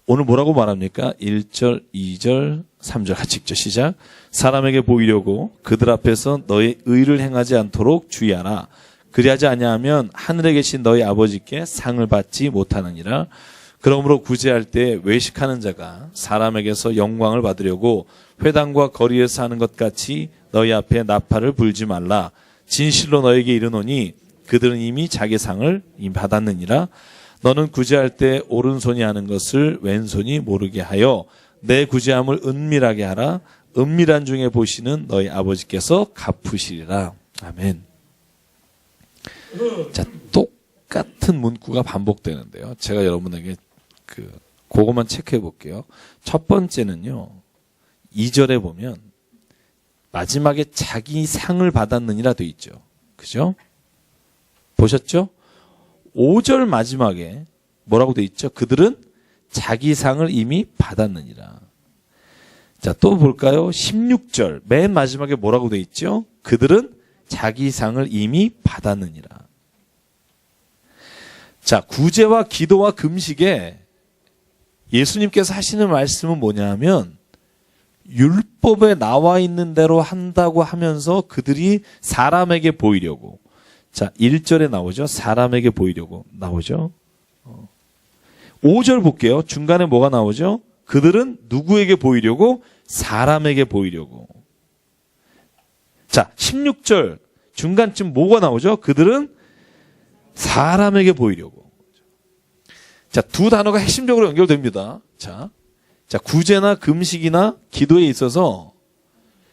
오늘 뭐라고 말합니까? 1절, 2절, 3절 같이 읽죠. 시작. 사람에게 보이려고 그들 앞에서 너의 의를 행하지 않도록 주의하라. 그리하지 아니하면 하늘에 계신 너희 아버지께 상을 받지 못하느니라. 그러므로 구제할 때 외식하는 자가 사람에게서 영광을 받으려고 회당과 거리에서 하는 것 같이 너희 앞에 나팔을 불지 말라. 진실로 너에게 이르노니 그들은 이미 자기 상을 이미 받았느니라. 너는 구제할 때 오른손이 하는 것을 왼손이 모르게 하여 내 구제함을 은밀하게 하라. 은밀한 중에 보시는 너희 아버지께서 갚으시리라. 아멘. 자, 똑같은 문구가 반복되는데요. 제가 여러분에게 그거만 체크해 볼게요. 첫 번째는요. 2절에 보면 마지막에 자기 상을 받았느니라 돼 있죠. 그죠? 보셨죠? 5절 마지막에 뭐라고 돼 있죠? 그들은 자기 상을 이미 받았느니라. 자, 또 볼까요? 16절 맨 마지막에 뭐라고 돼 있죠? 그들은 자기 상을 이미 받았느니라. 자, 구제와 기도와 금식에 예수님께서 하시는 말씀은 뭐냐 하면 율법에 나와 있는 대로 한다고 하면서 그들이 사람에게 보이려고. 자, 1절에 나오죠. 사람에게 보이려고 나오죠. 5절 볼게요. 중간에 뭐가 나오죠? 그들은 누구에게 보이려고? 사람에게 보이려고. 자, 16절 중간쯤 뭐가 나오죠? 그들은 사람에게 보이려고. 자, 두 단어가 핵심적으로 연결됩니다. 자, 구제나 금식이나 기도에 있어서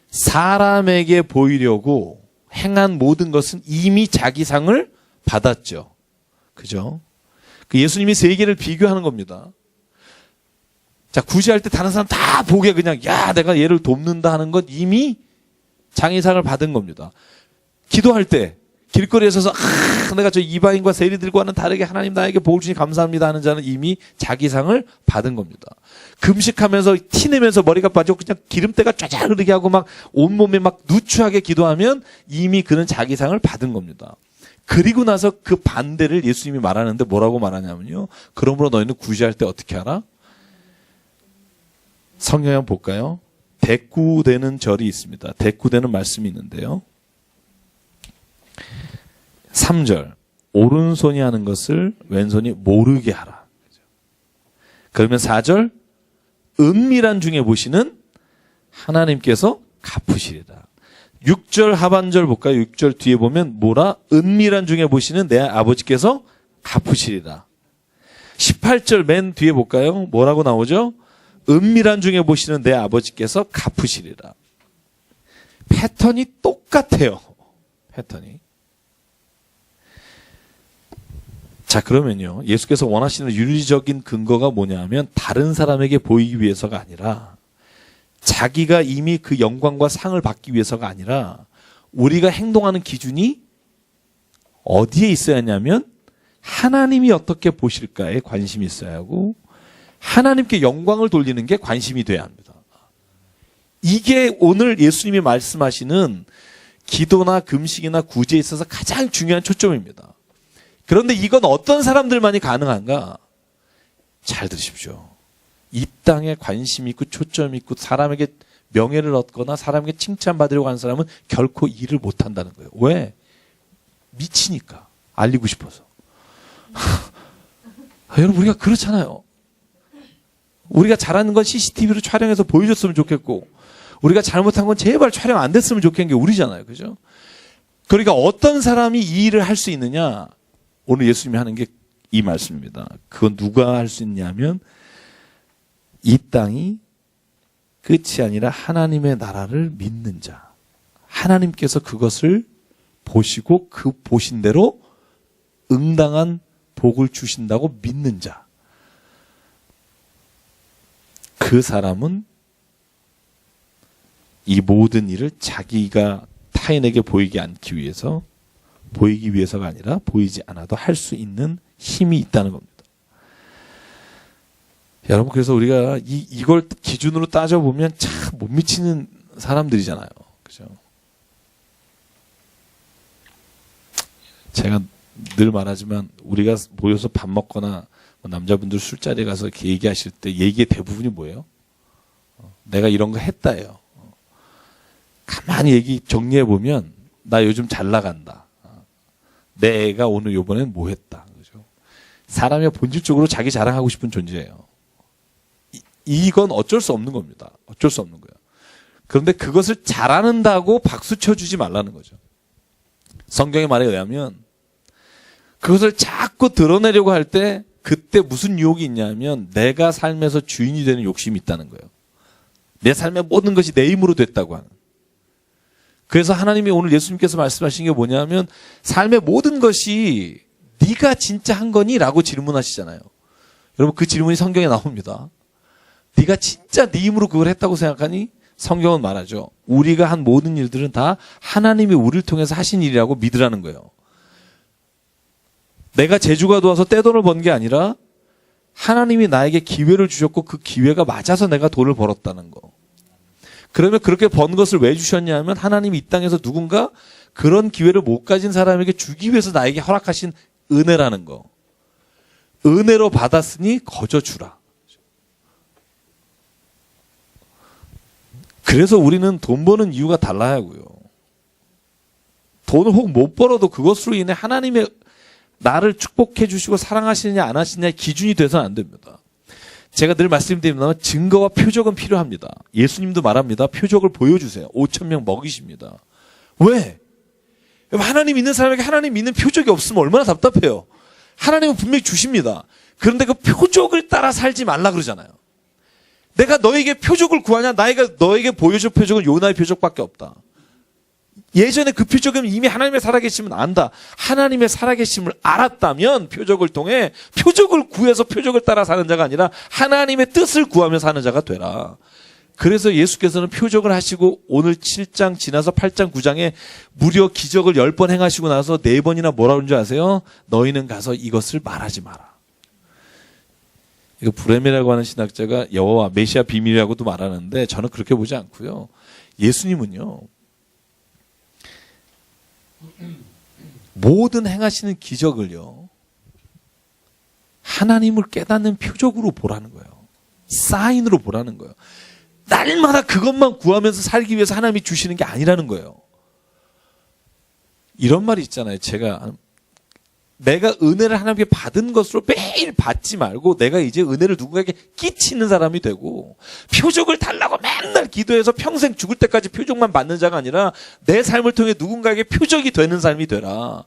사람에게 보이려고 행한 모든 것은 이미 자기 상을 받았죠. 그죠? 그 예수님이 세 개를 비교하는 겁니다. 자, 구제할 때 다른 사람 다 보게 그냥, 야, 내가 얘를 돕는다 하는 것 이미 장의상을 받은 겁니다. 기도할 때, 길거리에 서서, 내가 저 이방인과 세리들과는 다르게 하나님 나에게 복을 주니 감사합니다 하는 자는 이미 자기 상을 받은 겁니다. 금식하면서 티내면서 머리가 빠지고 그냥 기름때가 쫙쫙 흐르게 하고 막 온몸에 막 누추하게 기도하면 이미 그는 자기 상을 받은 겁니다. 그리고 나서 그 반대를 예수님이 말하는데 뭐라고 말하냐면요. 그러므로 너희는 구제할 때 어떻게 하라? 성경 한번 볼까요? 대꾸되는 절이 있습니다. 대꾸되는 말씀이 있는데요. 3절 오른손이 하는 것을 왼손이 모르게 하라. 그러면 4절 은밀한 중에 보시는 하나님께서 갚으시리라. 6절 하반절 볼까요? 6절 뒤에 보면 뭐라? 은밀한 중에 보시는 내 아버지께서 갚으시리라. 18절 맨 뒤에 볼까요? 뭐라고 나오죠? 은밀한 중에 보시는 내 아버지께서 갚으시리라. 패턴이 똑같아요. 패턴이. 자, 그러면요. 예수께서 원하시는 윤리적인 근거가 뭐냐 하면 다른 사람에게 보이기 위해서가 아니라 자기가 이미 그 영광과 상을 받기 위해서가 아니라 우리가 행동하는 기준이 어디에 있어야 하냐면 하나님이 어떻게 보실까에 관심이 있어야 하고 하나님께 영광을 돌리는 게 관심이 돼야 합니다. 이게 오늘 예수님이 말씀하시는 기도나 금식이나 구제에 있어서 가장 중요한 초점입니다. 그런데 이건 어떤 사람들만이 가능한가? 잘 들으십시오. 이 땅에 관심 있고 초점 있고 사람에게 명예를 얻거나 사람에게 칭찬받으려고 하는 사람은 결코 일을 못한다는 거예요. 왜? 미치니까. 알리고 싶어서. 여러분, 우리가 그렇잖아요. 우리가 잘하는 건 CCTV로 촬영해서 보여줬으면 좋겠고, 우리가 잘못한 건 제발 촬영 안 됐으면 좋겠는 게 우리잖아요. 그죠? 그러니까 어떤 사람이 이 일을 할 수 있느냐? 오늘 예수님이 하는 게 이 말씀입니다. 그건 누가 할 수 있냐면, 이 땅이 끝이 아니라 하나님의 나라를 믿는 자. 하나님께서 그것을 보시고 그 보신 대로 응당한 복을 주신다고 믿는 자. 그 사람은 이 모든 일을 자기가 타인에게 보이지 위해서가 아니라 보이지 않아도 할 수 있는 힘이 있다는 겁니다. 여러분, 그래서 우리가 이걸 기준으로 따져보면 참 못 미치는 사람들이잖아요. 그죠? 제가 늘 말하지만 우리가 모여서 밥 먹거나 남자분들 술자리에 가서 이렇게 얘기하실 때 얘기의 대부분이 뭐예요? 내가 이런 거 했다예요. 가만히 얘기 정리해보면 나 요즘 잘 나간다. 내 애가 오늘 요번엔 뭐 했다. 그죠? 사람이 본질적으로 자기 자랑하고 싶은 존재예요. 이건 어쩔 수 없는 겁니다. 어쩔 수 없는 거예요. 그런데 그것을 잘하는다고 박수 쳐주지 말라는 거죠. 성경의 말에 의하면 그것을 자꾸 드러내려고 할 때 그때 무슨 유혹이 있냐면 내가 삶에서 주인이 되는 욕심이 있다는 거예요. 내 삶의 모든 것이 내 힘으로 됐다고 하는. 그래서 하나님이 오늘 예수님께서 말씀하신 게 뭐냐면 삶의 모든 것이 네가 진짜 한 거니? 라고 질문하시잖아요. 여러분, 그 질문이 성경에 나옵니다. 네가 진짜 네 힘으로 그걸 했다고 생각하니? 성경은 말하죠. 우리가 한 모든 일들은 다 하나님이 우리를 통해서 하신 일이라고 믿으라는 거예요. 내가 재주가 좋아서 떼돈을 번 게 아니라 하나님이 나에게 기회를 주셨고 그 기회가 맞아서 내가 돈을 벌었다는 거. 그러면 그렇게 번 것을 왜 주셨냐 하면 하나님이 이 땅에서 누군가 그런 기회를 못 가진 사람에게 주기 위해서 나에게 허락하신 은혜라는 거. 은혜로 받았으니 거저 주라. 그래서 우리는 돈 버는 이유가 달라야 하고요. 돈을 혹 못 벌어도 그것으로 인해 하나님의 나를 축복해 주시고 사랑하시느냐 안 하시느냐의 기준이 돼서는 안 됩니다. 제가 늘 말씀드립니다만 증거와 표적은 필요합니다. 예수님도 말합니다. 표적을 보여주세요. 5,000명 먹이십니다. 왜? 하나님 믿는 사람에게 하나님 믿는 표적이 없으면 얼마나 답답해요. 하나님은 분명히 주십니다. 그런데 그 표적을 따라 살지 말라 그러잖아요. 내가 너에게 표적을 구하냐? 나이가 너에게 보여줄 표적은 요나의 표적밖에 없다. 예전에 그 표적은 이미 하나님의 살아계심을 안다. 하나님의 살아계심을 알았다면 표적을 통해 표적을 구해서 표적을 따라 사는 자가 아니라 하나님의 뜻을 구하며 사는 자가 되라. 그래서 예수께서는 표적을 하시고 오늘 7장 지나서 8장 9장에 무려 기적을 10번 행하시고 나서 4번이나 뭐라 그런 줄 아세요? 너희는 가서 이것을 말하지 마라. 이거 브레멘이라고 하는 신학자가 여호와 메시아 비밀이라고도 말하는데 저는 그렇게 보지 않고요. 예수님은요. 모든 행하시는 기적을요. 하나님을 깨닫는 표적으로 보라는 거예요. 사인으로 보라는 거예요. 날마다 그것만 구하면서 살기 위해서 하나님이 주시는 게 아니라는 거예요. 이런 말이 있잖아요. 내가 은혜를 하나님께 받은 것으로 매일 받지 말고 내가 이제 은혜를 누군가에게 끼치는 사람이 되고 표적을 달라고 맨날 기도해서 평생 죽을 때까지 표적만 받는 자가 아니라 내 삶을 통해 누군가에게 표적이 되는 삶이 되라.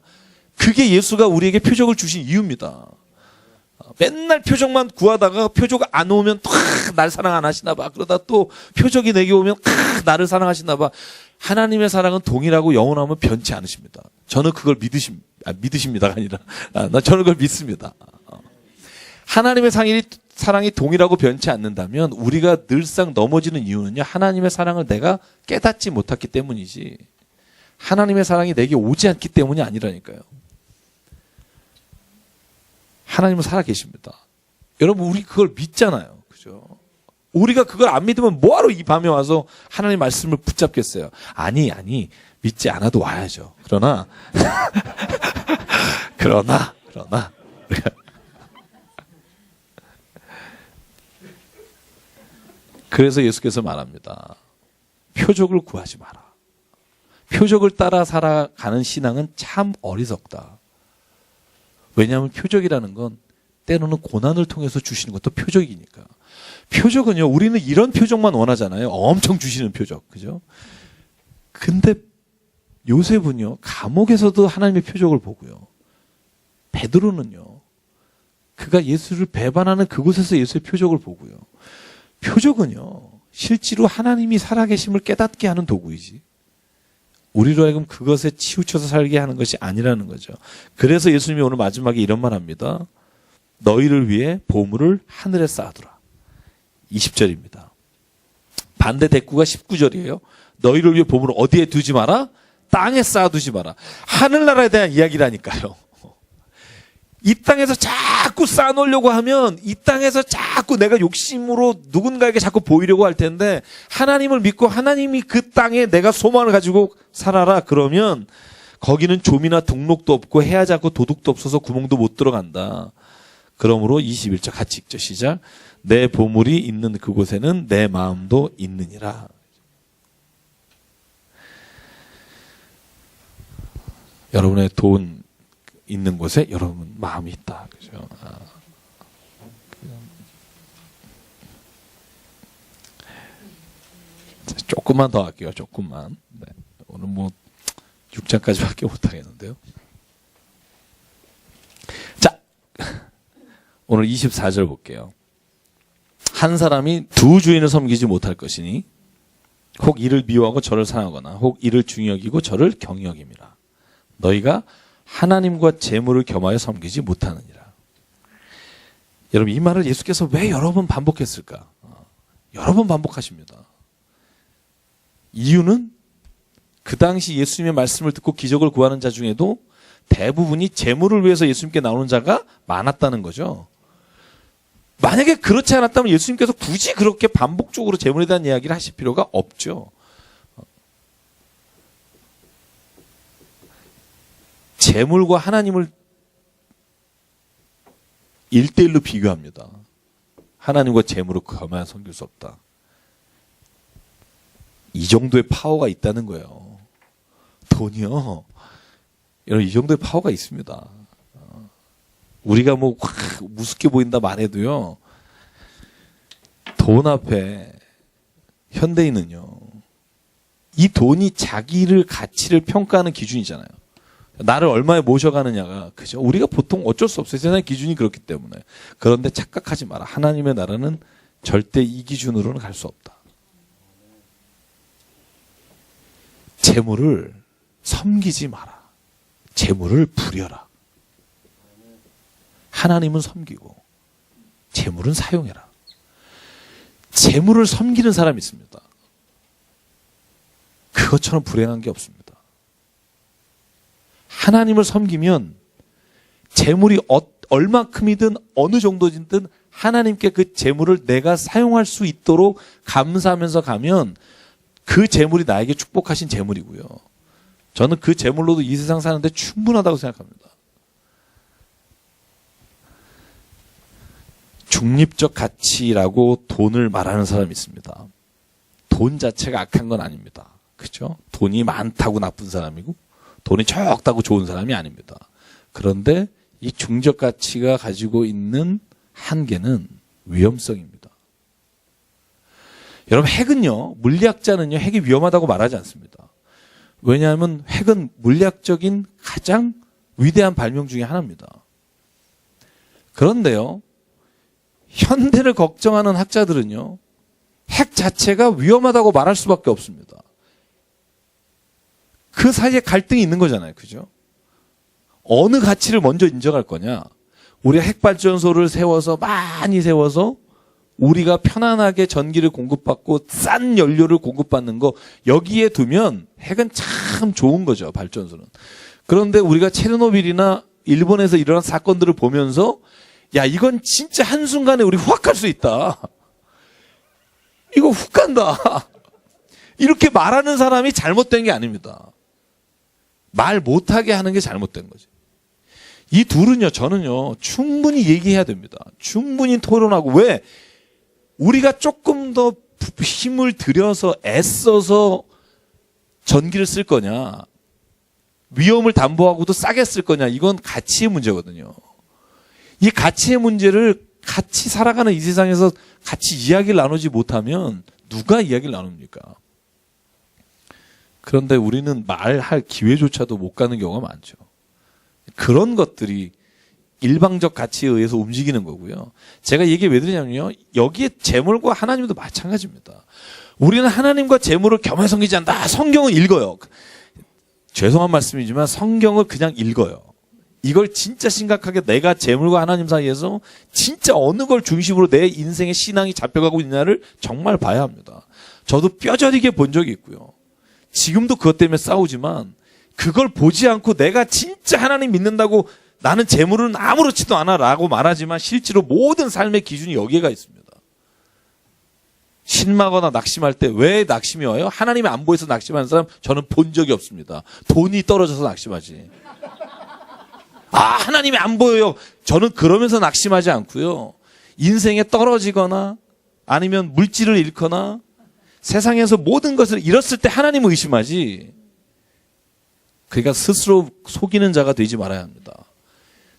그게 예수가 우리에게 표적을 주신 이유입니다. 맨날 표적만 구하다가 표적 안 오면 또 날 사랑 안 하시나 봐. 그러다 또 표적이 내게 오면 나를 사랑하시나 봐. 하나님의 사랑은 동일하고 영원하면 변치 않으십니다. 저는 그걸 믿으십니다가 아니라 저는 그걸 믿습니다. 하나님의 사랑이 동일하고 변치 않는다면 우리가 늘상 넘어지는 이유는요. 하나님의 사랑을 내가 깨닫지 못했기 때문이지 하나님의 사랑이 내게 오지 않기 때문이 아니라니까요. 하나님은 살아계십니다. 여러분 우리 그걸 믿잖아요. 그죠? 우리가 그걸 안 믿으면 뭐하러 이 밤에 와서 하나님 말씀을 붙잡겠어요? 아니, 믿지 않아도 와야죠. 그러나 그래서 예수께서 말합니다. 표적을 구하지 마라. 표적을 따라 살아가는 신앙은 참 어리석다. 왜냐하면 표적이라는 건 때로는 고난을 통해서 주시는 것도 표적이니까. 표적은요, 우리는 이런 표적만 원하잖아요. 엄청 주시는 표적. 그죠? 근데 요셉은요, 감옥에서도 하나님의 표적을 보고요. 베드로는요, 그가 예수를 배반하는 그곳에서 예수의 표적을 보고요. 표적은요, 실제로 하나님이 살아계심을 깨닫게 하는 도구이지. 우리로 하여금 그것에 치우쳐서 살게 하는 것이 아니라는 거죠. 그래서 예수님이 오늘 마지막에 이런 말 합니다. 너희를 위해 보물을 하늘에 쌓아두라. 20절입니다. 반대 대꾸가 19절이에요. 너희를 위해 보물을 어디에 두지 마라? 땅에 쌓아두지 마라. 하늘나라에 대한 이야기라니까요. 이 땅에서 자꾸 쌓아놓으려고 하면 이 땅에서 자꾸 내가 욕심으로 누군가에게 자꾸 보이려고 할 텐데 하나님을 믿고 하나님이 그 땅에 내가 소망을 가지고 살아라. 그러면 거기는 좀이나 등록도 없고 해하지 않고 도둑도 없어서 구멍도 못 들어간다. 그러므로 21절 같이 읽죠. 시작. 내 보물이 있는 그곳에는 내 마음도 있느니라. 여러분의 돈 있는 곳에 여러분 마음이 있다. 그죠? 조금만 더 할게요. 조금만. 네. 오늘 뭐 6장까지밖에 못 하겠는데요. 자, 오늘 24절 볼게요. 한 사람이 두 주인을 섬기지 못할 것이니 혹 이를 미워하고 저를 사랑하거나 혹 이를 중히 여기고 저를 경히 여김이라. 너희가 하나님과 재물을 겸하여 섬기지 못하느니라. 여러분, 이 말을 예수께서 왜 여러 번 반복했을까? 여러 번 반복하십니다. 이유는 그 당시 예수님의 말씀을 듣고 기적을 구하는 자 중에도 대부분이 재물을 위해서 예수님께 나오는 자가 많았다는 거죠. 만약에 그렇지 않았다면 예수님께서 굳이 그렇게 반복적으로 재물에 대한 이야기를 하실 필요가 없죠. 재물과 하나님을 1대1로 비교합니다. 하나님과 재물을 겸하여 섬길 수 없다. 이 정도의 파워가 있다는 거예요. 돈이요. 여러분, 이 정도의 파워가 있습니다. 우리가 뭐 무섭게 보인다만 해도요. 돈 앞에 현대인은요. 이 돈이 자기를 가치를 평가하는 기준이잖아요. 나를 얼마에 모셔가느냐가, 그죠? 우리가 보통 어쩔 수 없어요. 세상의 기준이 그렇기 때문에. 그런데 착각하지 마라. 하나님의 나라는 절대 이 기준으로는 갈 수 없다. 재물을 섬기지 마라. 재물을 부려라. 하나님은 섬기고 재물은 사용해라. 재물을 섬기는 사람이 있습니다. 그것처럼 불행한 게 없습니다. 하나님을 섬기면 재물이 얼마큼이든 어느 정도든 하나님께 그 재물을 내가 사용할 수 있도록 감사하면서 가면 그 재물이 나에게 축복하신 재물이고요. 저는 그 재물로도 이 세상 사는데 충분하다고 생각합니다. 중립적 가치라고 돈을 말하는 사람이 있습니다. 돈 자체가 악한 건 아닙니다. 그렇죠? 돈이 많다고 나쁜 사람이고 돈이 적다고 좋은 사람이 아닙니다. 그런데 이 중적 가치가 가지고 있는 한계는 위험성입니다. 여러분, 핵은요, 물리학자는요, 핵이 위험하다고 말하지 않습니다. 왜냐하면 핵은 물리학적인 가장 위대한 발명 중에 하나입니다. 그런데요, 현대를 걱정하는 학자들은요, 핵 자체가 위험하다고 말할 수밖에 없습니다. 그 사이에 갈등이 있는 거잖아요. 그죠? 어느 가치를 먼저 인정할 거냐? 우리가 핵발전소를 세워서 많이 세워서 우리가 편안하게 전기를 공급받고 싼 연료를 공급받는 거 여기에 두면 핵은 참 좋은 거죠. 발전소는. 그런데 우리가 체르노빌이나 일본에서 일어난 사건들을 보면서 야, 이건 진짜 한순간에 우리 후학할 수 있다. 이거 훅 간다. 이렇게 말하는 사람이 잘못된 게 아닙니다. 말 못하게 하는 게 잘못된 거지. 이 둘은요, 저는요, 충분히 얘기해야 됩니다. 충분히 토론하고, 왜? 우리가 조금 더 힘을 들여서 애써서 전기를 쓸 거냐, 위험을 담보하고도 싸게 쓸 거냐, 이건 가치의 문제거든요. 이 가치의 문제를 같이 살아가는 이 세상에서 같이 이야기를 나누지 못하면 누가 이야기를 나눕니까? 그런데 우리는 말할 기회조차도 못 가는 경우가 많죠. 그런 것들이 일방적 가치에 의해서 움직이는 거고요. 제가 얘기 왜 드리냐면요. 여기에 재물과 하나님도 마찬가지입니다. 우리는 하나님과 재물을 겸해 섬기지 않는다. 성경은 읽어요. 죄송한 말씀이지만 성경을 그냥 읽어요. 이걸 진짜 심각하게 내가 재물과 하나님 사이에서 진짜 어느 걸 중심으로 내 인생의 신앙이 잡혀가고 있냐를 정말 봐야 합니다. 저도 뼈저리게 본 적이 있고요. 지금도 그것 때문에 싸우지만 그걸 보지 않고 내가 진짜 하나님 믿는다고 나는 재물은 아무렇지도 않아 라고 말하지만 실제로 모든 삶의 기준이 여기에가 있습니다. 신마거나 낙심할 때 왜 낙심이 와요? 하나님이 안 보여서 낙심하는 사람 저는 본 적이 없습니다. 돈이 떨어져서 낙심하지. 하나님이 안 보여요. 저는 그러면서 낙심하지 않고요. 인생에 떨어지거나 아니면 물질을 잃거나 세상에서 모든 것을 잃었을 때 하나님을 의심하지. 그러니까 스스로 속이는 자가 되지 말아야 합니다.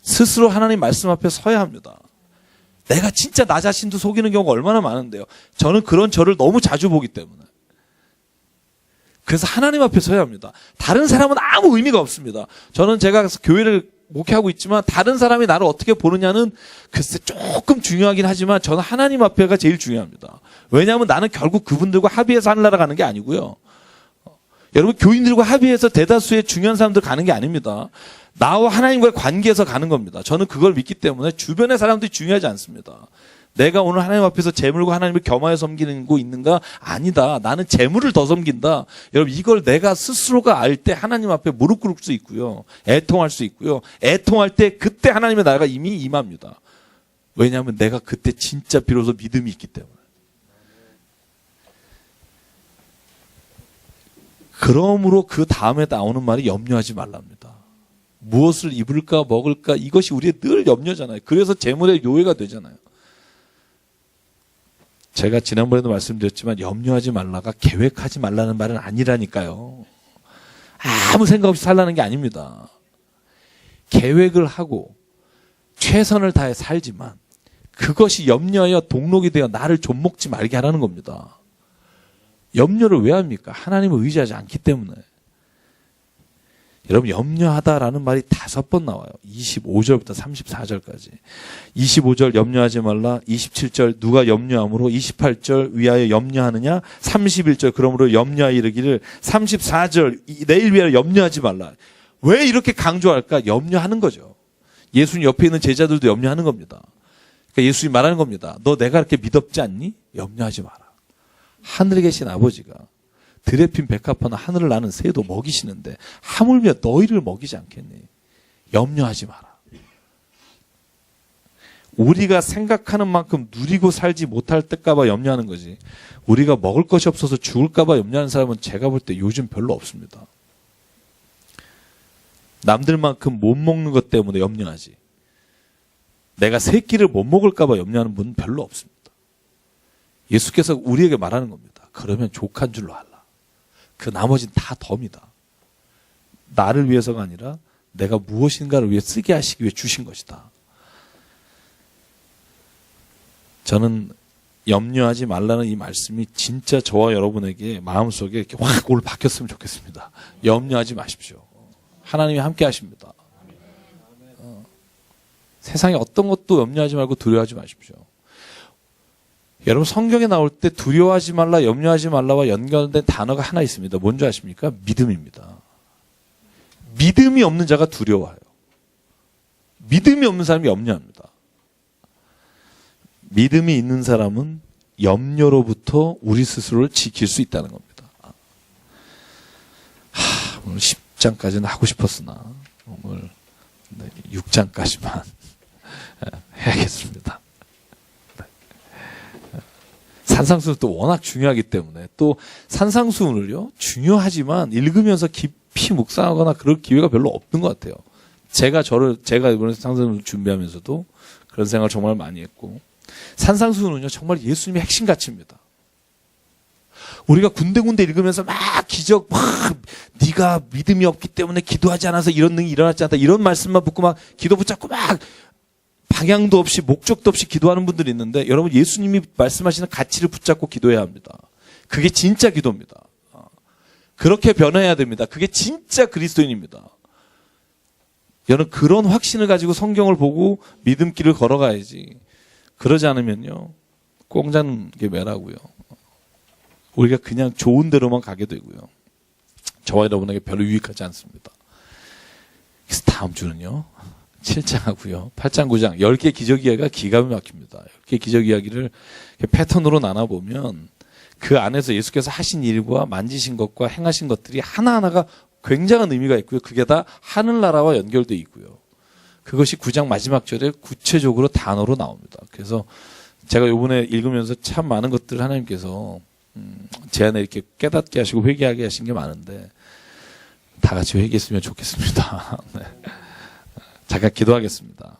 스스로 하나님 말씀 앞에 서야 합니다. 내가 진짜 나 자신도 속이는 경우가 얼마나 많은데요. 저는 그런 저를 너무 자주 보기 때문에. 그래서 하나님 앞에 서야 합니다. 다른 사람은 아무 의미가 없습니다. 저는 제가 교회를 목회하고 있지만 다른 사람이 나를 어떻게 보느냐는 글쎄 조금 중요하긴 하지만 저는 하나님 앞에가 제일 중요합니다. 왜냐하면 나는 결국 그분들과 합의해서 하늘나라 가는 게 아니고요. 여러분 교인들과 합의해서 대다수의 중요한 사람들 가는 게 아닙니다. 나와 하나님과의 관계에서 가는 겁니다. 저는 그걸 믿기 때문에 주변의 사람들이 중요하지 않습니다. 내가 오늘 하나님 앞에서 재물과 하나님을 겸하여 섬기는 거 있는가? 아니다. 나는 재물을 더 섬긴다. 여러분 이걸 내가 스스로가 알 때 하나님 앞에 무릎 꿇을 수 있고요. 애통할 수 있고요. 애통할 때 그때 하나님의 나라가 이미 임합니다. 왜냐하면 내가 그때 진짜 비로소 믿음이 있기 때문에. 그러므로 그 다음에 나오는 말이 염려하지 말랍니다. 무엇을 입을까 먹을까 이것이 우리의 늘 염려잖아요. 그래서 재물의 요해가 되잖아요. 제가 지난번에도 말씀드렸지만 염려하지 말라가 계획하지 말라는 말은 아니라니까요. 아무 생각 없이 살라는 게 아닙니다. 계획을 하고 최선을 다해 살지만 그것이 염려하여 동록이 되어 나를 좀먹지 말게 하라는 겁니다. 염려를 왜 합니까? 하나님을 의지하지 않기 때문에. 여러분 염려하다라는 말이 5번 나와요. 25절부터 34절까지. 25절 염려하지 말라. 27절 누가 염려함으로. 28절 위하여 염려하느냐. 31절 그러므로 염려하여 이르기를. 34절 내일 위하여 염려하지 말라. 왜 이렇게 강조할까? 염려하는 거죠. 예수님 옆에 있는 제자들도 염려하는 겁니다. 그러니까 예수님이 말하는 겁니다. 너 내가 이렇게 믿었지 않니? 염려하지 마라. 하늘에 계신 아버지가 들에 핀 백합화나 하늘을 나는 새도 먹이시는데 하물며 너희를 먹이지 않겠니? 염려하지 마라. 우리가 생각하는 만큼 누리고 살지 못할 때까 봐 염려하는 거지. 우리가 먹을 것이 없어서 죽을까 봐 염려하는 사람은 제가 볼 때 요즘 별로 없습니다. 남들만큼 못 먹는 것 때문에 염려하지. 내가 새 끼를 못 먹을까 봐 염려하는 분은 별로 없습니다. 예수께서 우리에게 말하는 겁니다. 그러면 족한 줄로 알라. 그 나머지는 다 덤이다. 나를 위해서가 아니라 내가 무엇인가를 위해 쓰게 하시기 위해 주신 것이다. 저는 염려하지 말라는 이 말씀이 진짜 저와 여러분에게 마음속에 이렇게 확 오늘 박혔으면 좋겠습니다. 염려하지 마십시오. 하나님이 함께 하십니다. 세상에 어떤 것도 염려하지 말고 두려워하지 마십시오. 여러분 성경에 나올 때 두려워하지 말라, 염려하지 말라와 연결된 단어가 하나 있습니다. 뭔지 아십니까? 믿음입니다. 믿음이 없는 자가 두려워해요. 믿음이 없는 사람이 염려합니다. 믿음이 있는 사람은 염려로부터 우리 스스로를 지킬 수 있다는 겁니다. 오늘 10장까지는 하고 싶었으나 오늘 6장까지만 해야겠습니다. 산상수는 또 워낙 중요하기 때문에 또 산상수훈을요 중요하지만 읽으면서 깊이 묵상하거나 그럴 기회가 별로 없는 것 같아요. 제가 이번에 산상수훈을 준비하면서도 그런 생각을 정말 많이 했고 산상수훈은요 정말 예수님의 핵심 가치입니다. 우리가 군데군데 읽으면서 막 기적 네가 믿음이 없기 때문에 기도하지 않아서 이런 능이 일어났지 않다 이런 말씀만 붙고 막 기도 붙잡고 막 방향도 없이 목적도 없이 기도하는 분들이 있는데 여러분 예수님이 말씀하시는 가치를 붙잡고 기도해야 합니다. 그게 진짜 기도입니다. 그렇게 변해야 됩니다. 그게 진짜 그리스도인입니다. 여러분 그런 확신을 가지고 성경을 보고 믿음길을 걸어가야지. 그러지 않으면요 꽁자는 게 매라고요. 우리가 그냥 좋은 대로만 가게 되고요. 저와 여러분에게 별로 유익하지 않습니다. 그래서 다음 주는요. 7장하고요. 8장, 9장 10개 기적 이야기가 기가 막힙니다. 10개 기적 이야기를 패턴으로 나눠보면 그 안에서 예수께서 하신 일과 만지신 것과 행하신 것들이 하나하나가 굉장한 의미가 있고요. 그게 다 하늘나라와 연결되어 있고요. 그것이 9장 마지막 절에 구체적으로 단어로 나옵니다. 그래서 제가 이번에 읽으면서 참 많은 것들을 하나님께서 제 안에 이렇게 깨닫게 하시고 회개하게 하신 게 많은데 다 같이 회개했으면 좋겠습니다. 네. 잠깐 기도하겠습니다.